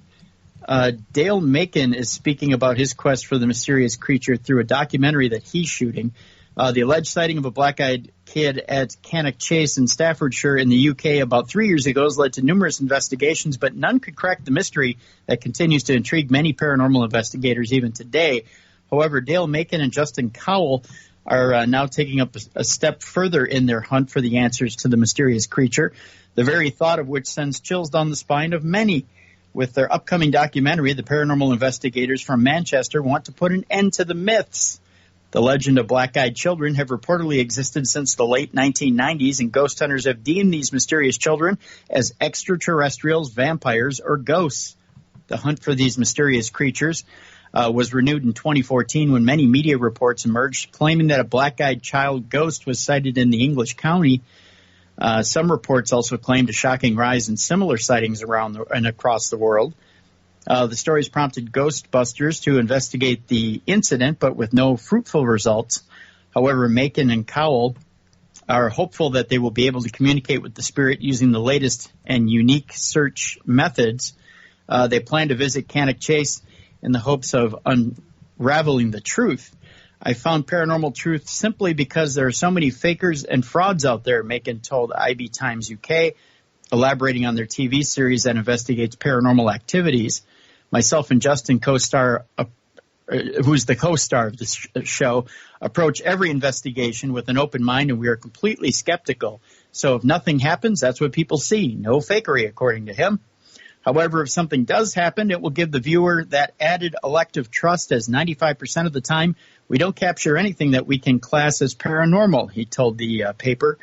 Dale Macon is speaking about his quest for the mysterious creature through a documentary that he's shooting. The alleged sighting of a black-eyed kid at Cannock Chase in Staffordshire in the UK about 3 years ago has led to numerous investigations, but none could crack the mystery that continues to intrigue many paranormal investigators even today. However, Dale Macon and Justin Cowell are now taking up a step further in their hunt for the answers to the mysterious creature, the very thought of which sends chills down the spine of many. With their upcoming documentary, the paranormal investigators from Manchester want to put an end to the myths. The legend of black-eyed children have reportedly existed since the late 1990s, and ghost hunters have deemed these mysterious children as extraterrestrials, vampires, or ghosts. The hunt for these mysterious creatures was renewed in 2014 when many media reports emerged claiming that a black-eyed child ghost was sighted in the English county. Some reports also claimed a shocking rise in similar sightings around and across the world. The stories prompted Ghostbusters to investigate the incident, but with no fruitful results. However, Macon and Cowell are hopeful that they will be able to communicate with the spirit using the latest and unique search methods. They plan to visit Cannock Chase in the hopes of unraveling the truth. I found Paranormal Truth simply because there are so many fakers and frauds out there, Macon told IB Times UK, elaborating on their TV series that investigates paranormal activities. Myself and Justin, who's the co-star of this show, approach every investigation with an open mind, and we are completely skeptical. So if nothing happens, that's what people see. No fakery, according to him. However, if something does happen, it will give the viewer that added elective trust, as 95% of the time we don't capture anything that we can class as paranormal, he told the paper.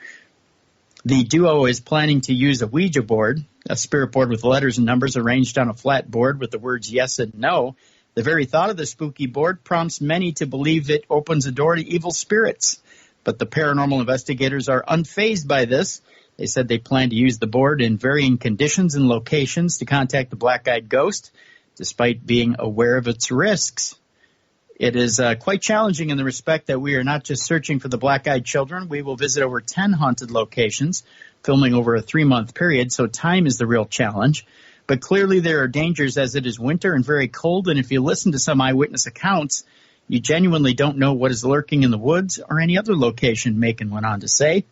The duo is planning to use a Ouija board, a spirit board with letters and numbers arranged on a flat board with the words yes and no. The very thought of the spooky board prompts many to believe it opens a door to evil spirits. But the paranormal investigators are unfazed by this. They said they plan to use the board in varying conditions and locations to contact the black-eyed ghost, despite being aware of its risks. It is quite challenging in the respect that we are not just searching for the black-eyed children. We will visit over 10 haunted locations, filming over a 3-month period, so time is the real challenge. But clearly there are dangers as it is winter and very cold, and if you listen to some eyewitness accounts, you genuinely don't know what is lurking in the woods or any other location, Macon went on to say.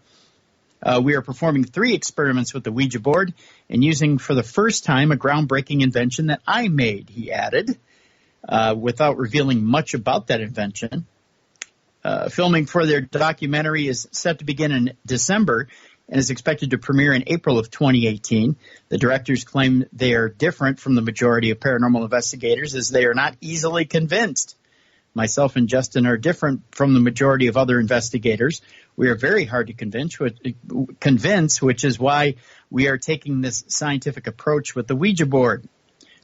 We are performing 3 experiments with the Ouija board and using for the first time a groundbreaking invention that I made, he added. Without revealing much about that invention. Filming for their documentary is set to begin in December and is expected to premiere in April of 2018. The directors claim they are different from the majority of paranormal investigators as they are not easily convinced. Myself and Justin are different from the majority of other investigators. We are very hard to convince, which is why we are taking this scientific approach with the Ouija board.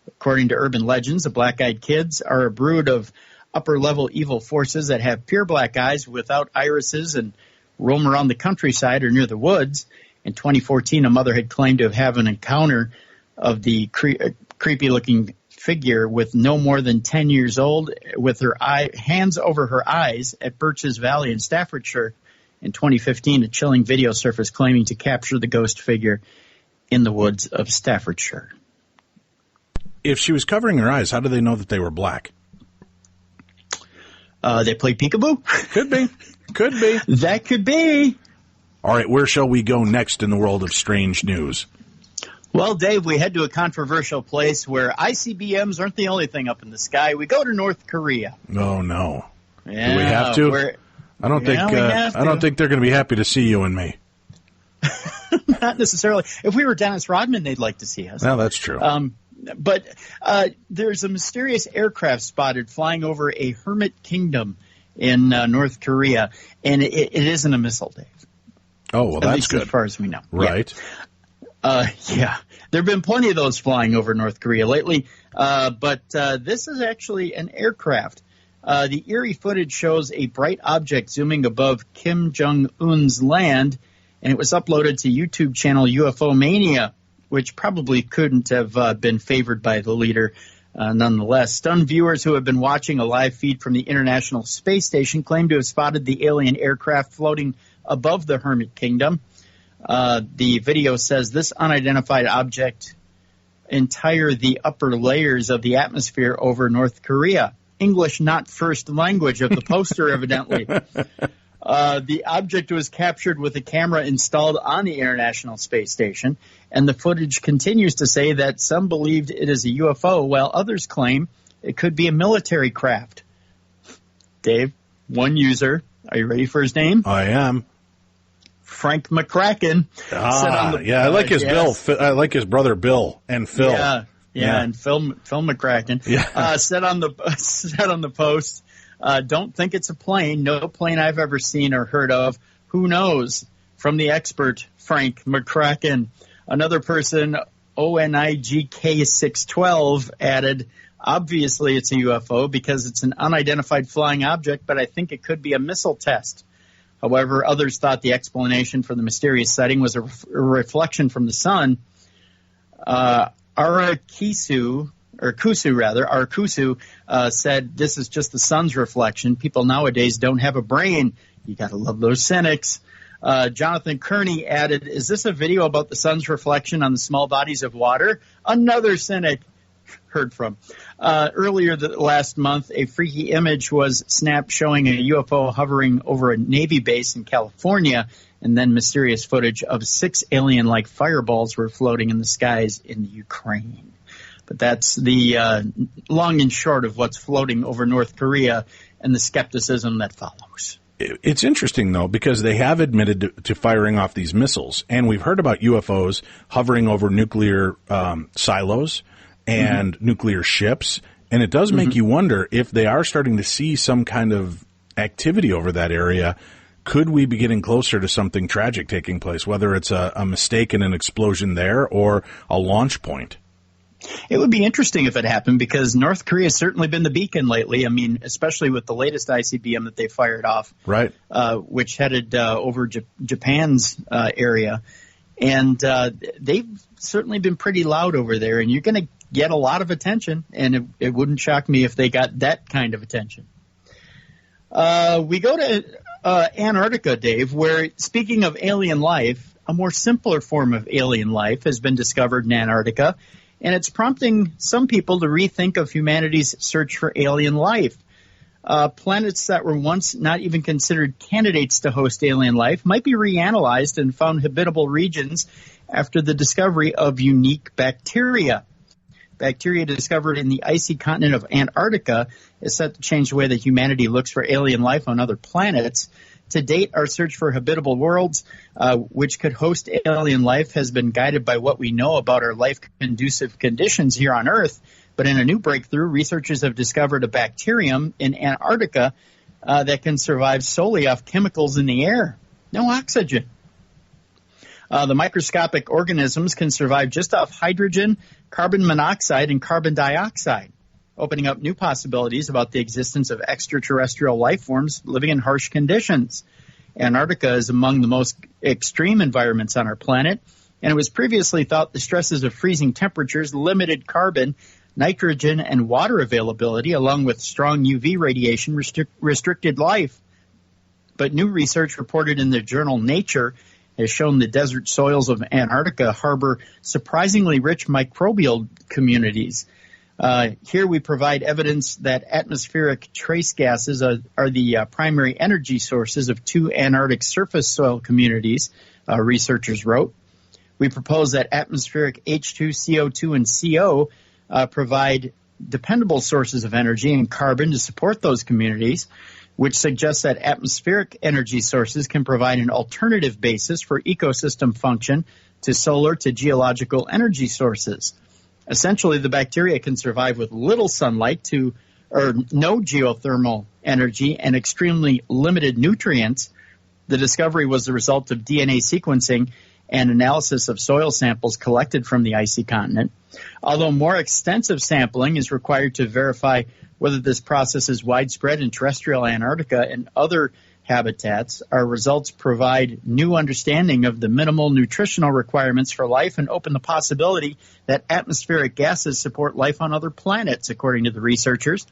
According to urban legends, the black-eyed kids are a brood of upper-level evil forces that have pure black eyes without irises and roam around the countryside or near the woods. In 2014, a mother had claimed to have an encounter of the creepy-looking figure with no more than 10 years old with her hands over her eyes at Birches Valley in Staffordshire. In 2015, a chilling video surfaced claiming to capture the ghost figure in the woods of Staffordshire. If she was covering her eyes, how do they know that they were black? They play peekaboo? Could be. Could be. That could be. All right, where shall we go next in the world of strange news? Well, Dave, we head to a controversial place where ICBMs aren't the only thing up in the sky. We go to North Korea. Oh, no. Yeah, do we have to? I don't think they're going to be happy to see you and me. Not necessarily. If we were Dennis Rodman, they'd like to see us. No, that's true. But there's a mysterious aircraft spotted flying over a hermit kingdom in North Korea, and it isn't a missile, Dave. Oh, well, that's good. As far as we know. Right. Yeah. There have been plenty of those flying over North Korea lately, but this is actually an aircraft. The eerie footage shows a bright object zooming above Kim Jong-un's land, and it was uploaded to YouTube channel UFO Mania, which probably couldn't have been favored by the leader nonetheless. Stunned viewers who have been watching a live feed from the International Space Station claim to have spotted the alien aircraft floating above the Hermit Kingdom. The video says this unidentified object entire the upper layers of the atmosphere over North Korea. English not first language of the poster, evidently. The object was captured with a camera installed on the International Space Station, and the footage continues to say that some believed it is a UFO, while others claim it could be a military craft. Dave, one user, are you ready for his name? I am. Frank McCracken. I like his Bill. I like his brother Bill and Phil. Yeah, and Phil McCracken said on the post, don't think it's a plane. No plane I've ever seen or heard of. Who knows? From the expert, Frank McCracken. Another person, ONIGK612, added, obviously it's a UFO because it's an unidentified flying object, but I think it could be a missile test. However, others thought the explanation for the mysterious sighting was a reflection from the sun. Kusu said this is just the sun's reflection. People nowadays don't have a brain. You got to love those cynics. Jonathan Kearney added, is this a video about the sun's reflection on the small bodies of water? Another cynic heard from. Earlier last month, a freaky image was snapped showing a UFO hovering over a Navy base in California, and then mysterious footage of 6 alien-like fireballs were floating in the skies in the Ukraine. But that's the long and short of what's floating over North Korea and the skepticism that follows. It's interesting, though, because they have admitted to firing off these missiles, and we've heard about UFOs hovering over nuclear silos and nuclear ships, and it does make you wonder if they are starting to see some kind of activity over that area. Could we be getting closer to something tragic taking place, whether it's a mistake in an explosion there or a launch point? It would be interesting if it happened because North Korea has certainly been the beacon lately. I mean, especially with the latest ICBM that they fired off, right? Which headed over Japan's area. And they've certainly been pretty loud over there, and you're going to get a lot of attention, and it wouldn't shock me if they got that kind of attention. We go to Antarctica, Dave, where, speaking of alien life, a more simpler form of alien life has been discovered in Antarctica, and it's prompting some people to rethink of humanity's search for alien life. Planets that were once not even considered candidates to host alien life might be reanalyzed and found habitable regions after the discovery of unique bacteria. Bacteria discovered in the icy continent of Antarctica is set to change the way that humanity looks for alien life on other planets. To date, our search for habitable worlds, which could host alien life, has been guided by what we know about our life-conducive conditions here on Earth. But in a new breakthrough, researchers have discovered a bacterium in Antarctica that can survive solely off chemicals in the air. No oxygen. The microscopic organisms can survive just off hydrogen, carbon monoxide, and carbon dioxide, opening up new possibilities about the existence of extraterrestrial life forms living in harsh conditions. Antarctica is among the most extreme environments on our planet, and it was previously thought the stresses of freezing temperatures, limited carbon, nitrogen, and water availability, along with strong UV radiation, restricted life. But new research reported in the journal Nature has shown the desert soils of Antarctica harbor surprisingly rich microbial communities. Here we provide evidence that atmospheric trace gases are the primary energy sources of 2 Antarctic surface soil communities, researchers wrote. We propose that atmospheric H2, CO2, and CO provide dependable sources of energy and carbon to support those communities, which suggests that atmospheric energy sources can provide an alternative basis for ecosystem function to solar to geological energy sources. Essentially, the bacteria can survive with little sunlight or no geothermal energy and extremely limited nutrients. The discovery was the result of DNA sequencing and analysis of soil samples collected from the icy continent. Although more extensive sampling is required to verify whether this process is widespread in terrestrial Antarctica and other habitats, our results provide new understanding of the minimal nutritional requirements for life and open the possibility that atmospheric gases support life on other planets, according to the researchers.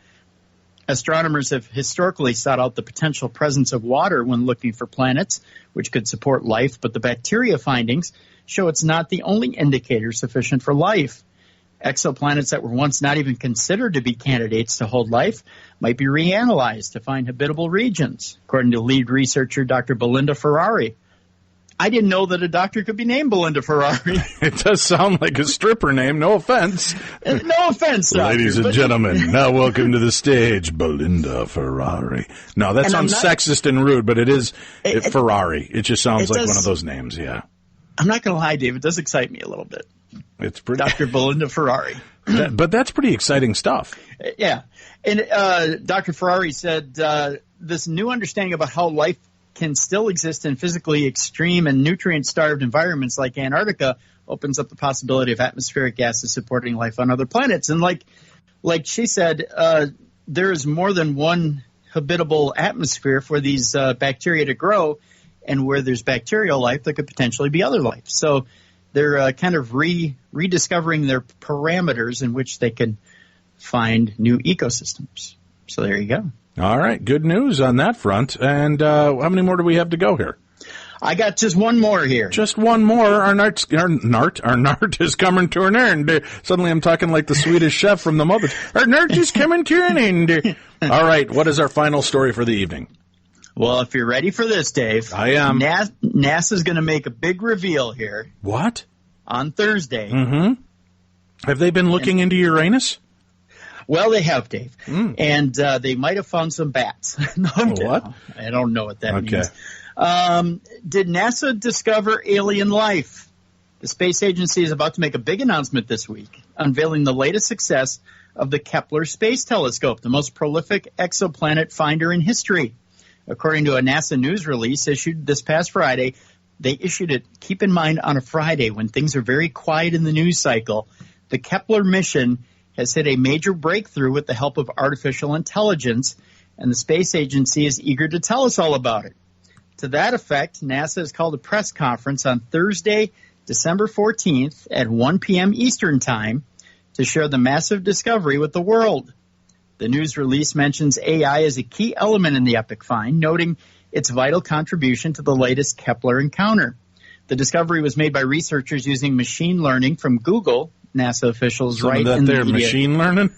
Astronomers have historically sought out the potential presence of water when looking for planets which could support life, but the bacteria findings show it's not the only indicator sufficient for life. Exoplanets that were once not even considered to be candidates to hold life might be reanalyzed to find habitable regions, according to lead researcher Dr. Belinda Ferrari. I didn't know that a doctor could be named Belinda Ferrari. It does sound like a stripper name. No offense. No offense, doctor. Ladies and gentlemen, now welcome to the stage, Belinda Ferrari. No, that sounds sexist and rude, but it is Ferrari. It just sounds like one of those names, yeah. I'm not going to lie, Dave. It does excite me a little bit. It's pretty. Dr. Belinda Ferrari. But that's pretty exciting stuff. Yeah. And Dr. Ferrari said this new understanding about how life can still exist in physically extreme and nutrient-starved environments like Antarctica opens up the possibility of atmospheric gases supporting life on other planets. And like she said, there is more than one habitable atmosphere for these bacteria to grow, and where there's bacterial life, there could potentially be other life. So they're kind of rediscovering their parameters in which they can find new ecosystems. So there you go. All right. Good news on that front. And how many more do we have to go here? I got just one more here. Just one more. Our nart is coming to an end. Suddenly I'm talking like the Swedish chef from the Muppets. Our nart is coming to an end. All right. What is our final story for the evening? Well, if you're ready for this, Dave. I am. NASA's going to make a big reveal here. What? On Thursday. Mm-hmm. Have they been looking into Uranus? Well, they have, Dave. And they might have found some bats. No, what? I don't know what that means. Did NASA discover alien life? The space agency is about to make a big announcement this week, unveiling the latest success of the Kepler Space Telescope, the most prolific exoplanet finder in history. According to a NASA news release issued this past Friday, they issued it, keep in mind, on a Friday when things are very quiet in the news cycle. The Kepler mission has hit a major breakthrough with the help of artificial intelligence, and the space agency is eager to tell us all about it. To that effect, NASA has called a press conference on Thursday, December 14th at 1 p.m. Eastern Time to share the massive discovery with the world. The news release mentions AI as a key element in the epic find, noting its vital contribution to the latest Kepler encounter. The discovery was made by researchers using machine learning from Google. NASA officials write in the media. Machine learning?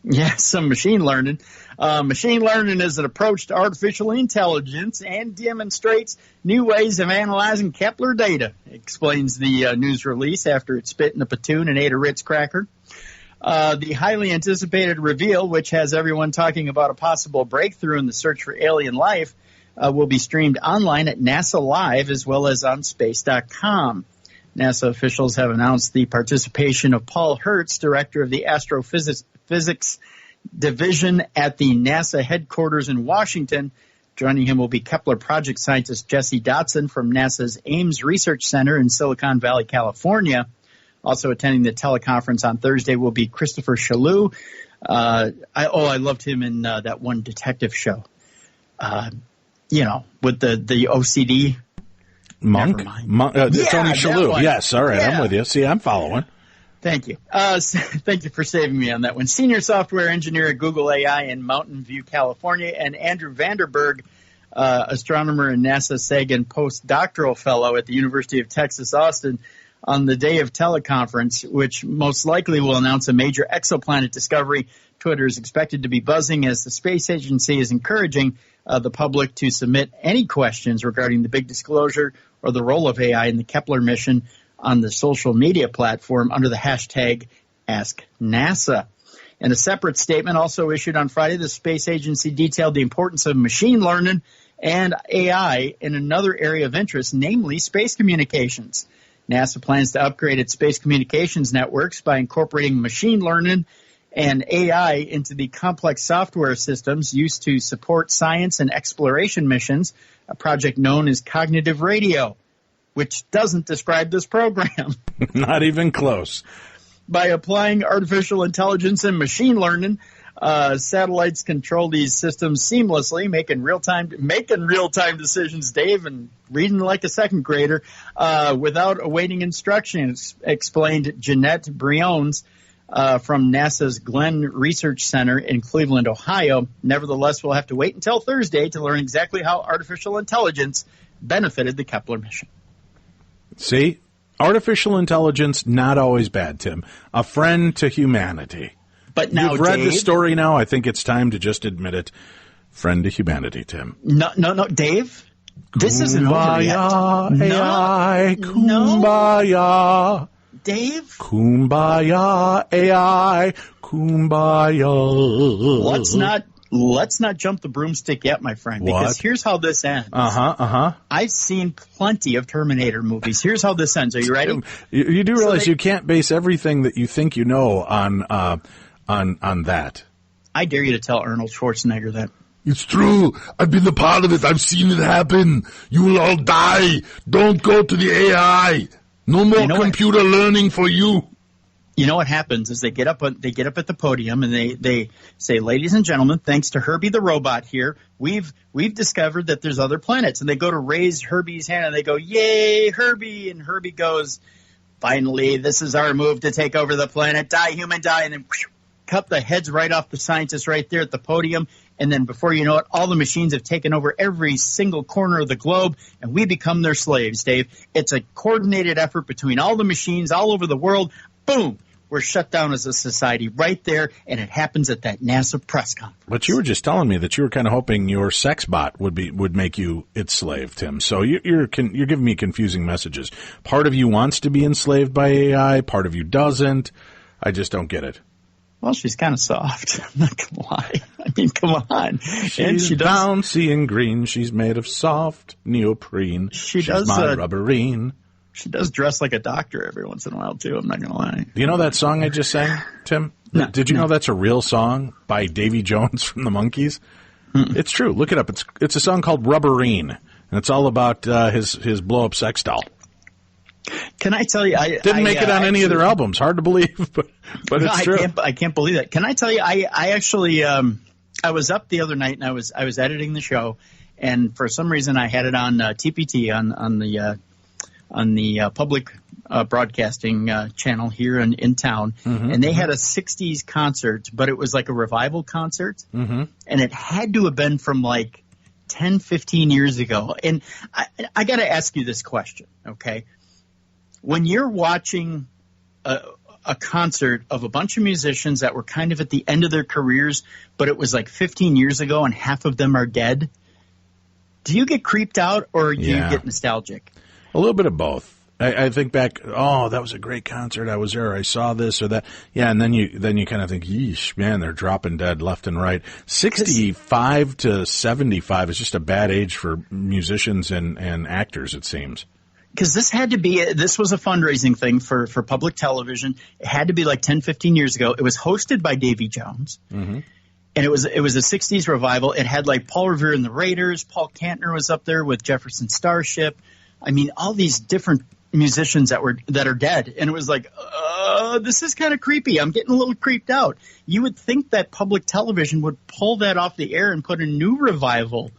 Yeah, some machine learning. Machine learning is an approach to artificial intelligence and demonstrates new ways of analyzing Kepler data, explains the news release after it spit in a platoon and ate a Ritz cracker. The highly anticipated reveal, which has everyone talking about a possible breakthrough in the search for alien life, will be streamed online at NASA Live as well as on space.com. NASA officials have announced the participation of Paul Hertz, director of the Astrophysics Division at the NASA headquarters in Washington. Joining him will be Kepler project scientist Jesse Dotson from NASA's Ames Research Center in Silicon Valley, California. Also attending the teleconference on Thursday will be Christopher Chaloux. I loved him in that one detective show. With the OCD. Monk? Tony Shalhoub. Yes, all right, yeah. I'm with you. See, I'm following. Thank you. Thank you for saving me on that one. Senior software engineer at Google AI in Mountain View, California, and Andrew Vanderberg, astronomer and NASA Sagan postdoctoral fellow at the University of Texas, Austin, on the day of teleconference, which most likely will announce a major exoplanet discovery. Twitter is expected to be buzzing as the space agency is encouraging the public to submit any questions regarding the big disclosure or the role of AI in the Kepler mission on the social media platform under the hashtag AskNASA. In a separate statement also issued on Friday, the space agency detailed the importance of machine learning and AI in another area of interest, namely space communications. NASA plans to upgrade its space communications networks by incorporating machine learning and AI into the complex software systems used to support science and exploration missions, a project known as Cognitive Radio, which doesn't describe this program. Not even close. By applying artificial intelligence and machine learning, satellites control these systems seamlessly, making real-time decisions, Dave, and reading like a second grader without awaiting instructions, explained Jeanette Briones from NASA's Glenn Research Center in Cleveland, Ohio. Nevertheless, we'll have to wait until Thursday to learn exactly how artificial intelligence benefited the Kepler mission. See? Artificial intelligence, not always bad, Tim. A friend to humanity. But now, you've read Dave, the story now. I think it's time to just admit it. Friend to humanity, Tim. No, Dave. This isn't over yet. AI, kumbaya. No. Dave? Kumbaya, AI, kumbaya. Let's not jump the broomstick yet, my friend, because here's how this ends. I've seen plenty of Terminator movies. Here's how this ends. Are you ready? You do realize you can't base everything that you think you know on that. I dare you to tell Arnold Schwarzenegger that. It's true. I've been a part of it. I've seen it happen. You will all die. Don't go to the AI. No more computer learning for you. You know what happens is they get up at the podium and they say, "Ladies and gentlemen, thanks to Herbie the robot here, we've discovered that there's other planets." And they go to raise Herbie's hand and they go, "Yay, Herbie!" And Herbie goes, "Finally, this is our move to take over the planet. Die, human, die!" And then cut the heads right off the scientists right there at the podium. And then before you know it, all the machines have taken over every single corner of the globe, and we become their slaves, Dave. It's a coordinated effort between all the machines all over the world. Boom! We're shut down as a society right there, and it happens at that NASA press conference. But you were just telling me that you were kind of hoping your sex bot would make you its slave, Tim. So you're giving me confusing messages. Part of you wants to be enslaved by AI, part of you doesn't. I just don't get it. Well, she's kind of soft. I'm not going to lie. I mean, come on. She's bouncy and green. She's made of soft neoprene. She's my rubberine. She does dress like a doctor every once in a while, too. I'm not going to lie. Do you know that song I just sang, Tim? No, Did you know that's a real song by Davy Jones from the Monkees? It's true. Look it up. It's a song called Rubberine, and it's all about his blow-up sex doll. Can I tell you? Didn't make it on any of their albums. Hard to believe, but it's true. I can't believe that. Can I tell you? I actually I was up the other night and I was editing the show, and for some reason I had it on TPT on the public broadcasting channel here in town, and they had a 60s concert, but it was like a revival concert, and it had to have been from like 10, 15 years ago. And I got to ask you this question, okay? When you're watching a concert of a bunch of musicians that were kind of at the end of their careers, but it was like 15 years ago and half of them are dead, do you get creeped out or do you get nostalgic? A little bit of both. I think back, oh, that was a great concert. I was there. I saw this or that. Yeah, and then you kind of think, yeesh, man, they're dropping dead left and right. 65 to 75 is just a bad age for musicians and actors, it seems. Because this was a fundraising thing for public television. It had to be like 10, 15 years ago. It was hosted by Davy Jones. And it was a 60s revival. It had like Paul Revere and the Raiders. Paul Kantner was up there with Jefferson Starship. I mean, all these different musicians that are dead. And it was like, this is kind of creepy. I'm getting a little creeped out. You would think that public television would pull that off the air and put a new revival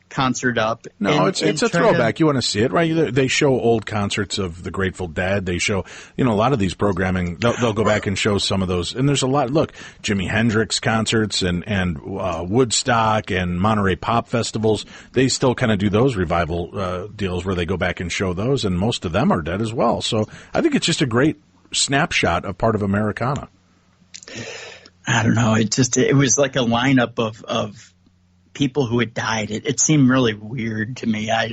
concert up. No, it's a throwback. You want to see it, right? They show old concerts of the Grateful Dead. They show, a lot of these programming, they'll go back and show some of those. And there's a lot, look, Jimi Hendrix concerts and Woodstock and Monterey Pop Festivals, they still kind of do those revival deals where they go back and show those, and most of them are dead as well. So I think it's just a great snapshot of part of Americana. I don't know. It was like a lineup of people who had died. It seemed really weird to me. I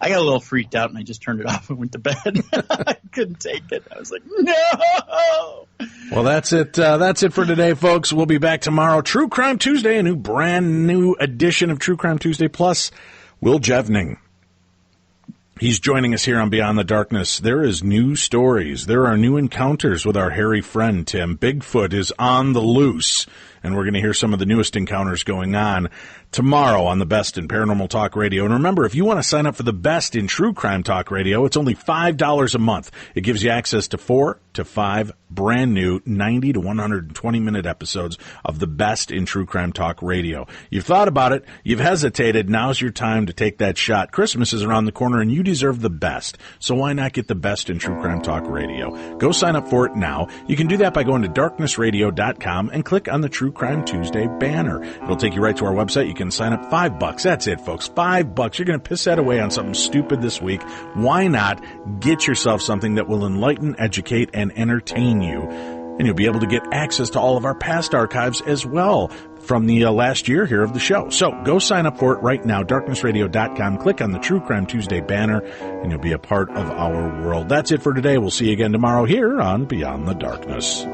got a little freaked out and I just turned it off and went to bed. I couldn't take it. I was like, no. Well, that's it. That's it for today, folks. We'll be back tomorrow. True Crime Tuesday, a brand new edition of True Crime Tuesday. Plus, Will Jevning. He's joining us here on Beyond the Darkness. There is new stories. There are new encounters with our hairy friend, Tim. Bigfoot is on the loose, and we're going to hear some of the newest encounters going on tomorrow on the Best in Paranormal Talk Radio. And remember, if you want to sign up for the Best in True Crime Talk Radio, it's only $5 a month. It gives you access to 4 to 5 brand new 90 to 120-minute episodes of the Best in True Crime Talk Radio. You've thought about it. You've hesitated. Now's your time to take that shot. Christmas is around the corner, and you deserve the best. So why not get the Best in True Crime Talk Radio? Go sign up for it now. You can do that by going to darknessradio.com and click on the True Crime Tuesday banner. It'll take you right to our website. You can sign up. $5. That's it, folks. $5. You're going to piss that away on something stupid this week. Why not get yourself something that will enlighten, educate, and entertain you? And you'll be able to get access to all of our past archives as well from the last year here of the show. So go sign up for it right now. darknessradio.com. Click on the True Crime Tuesday banner, and you'll be a part of our world. That's it for today. We'll see you again tomorrow here on Beyond the Darkness.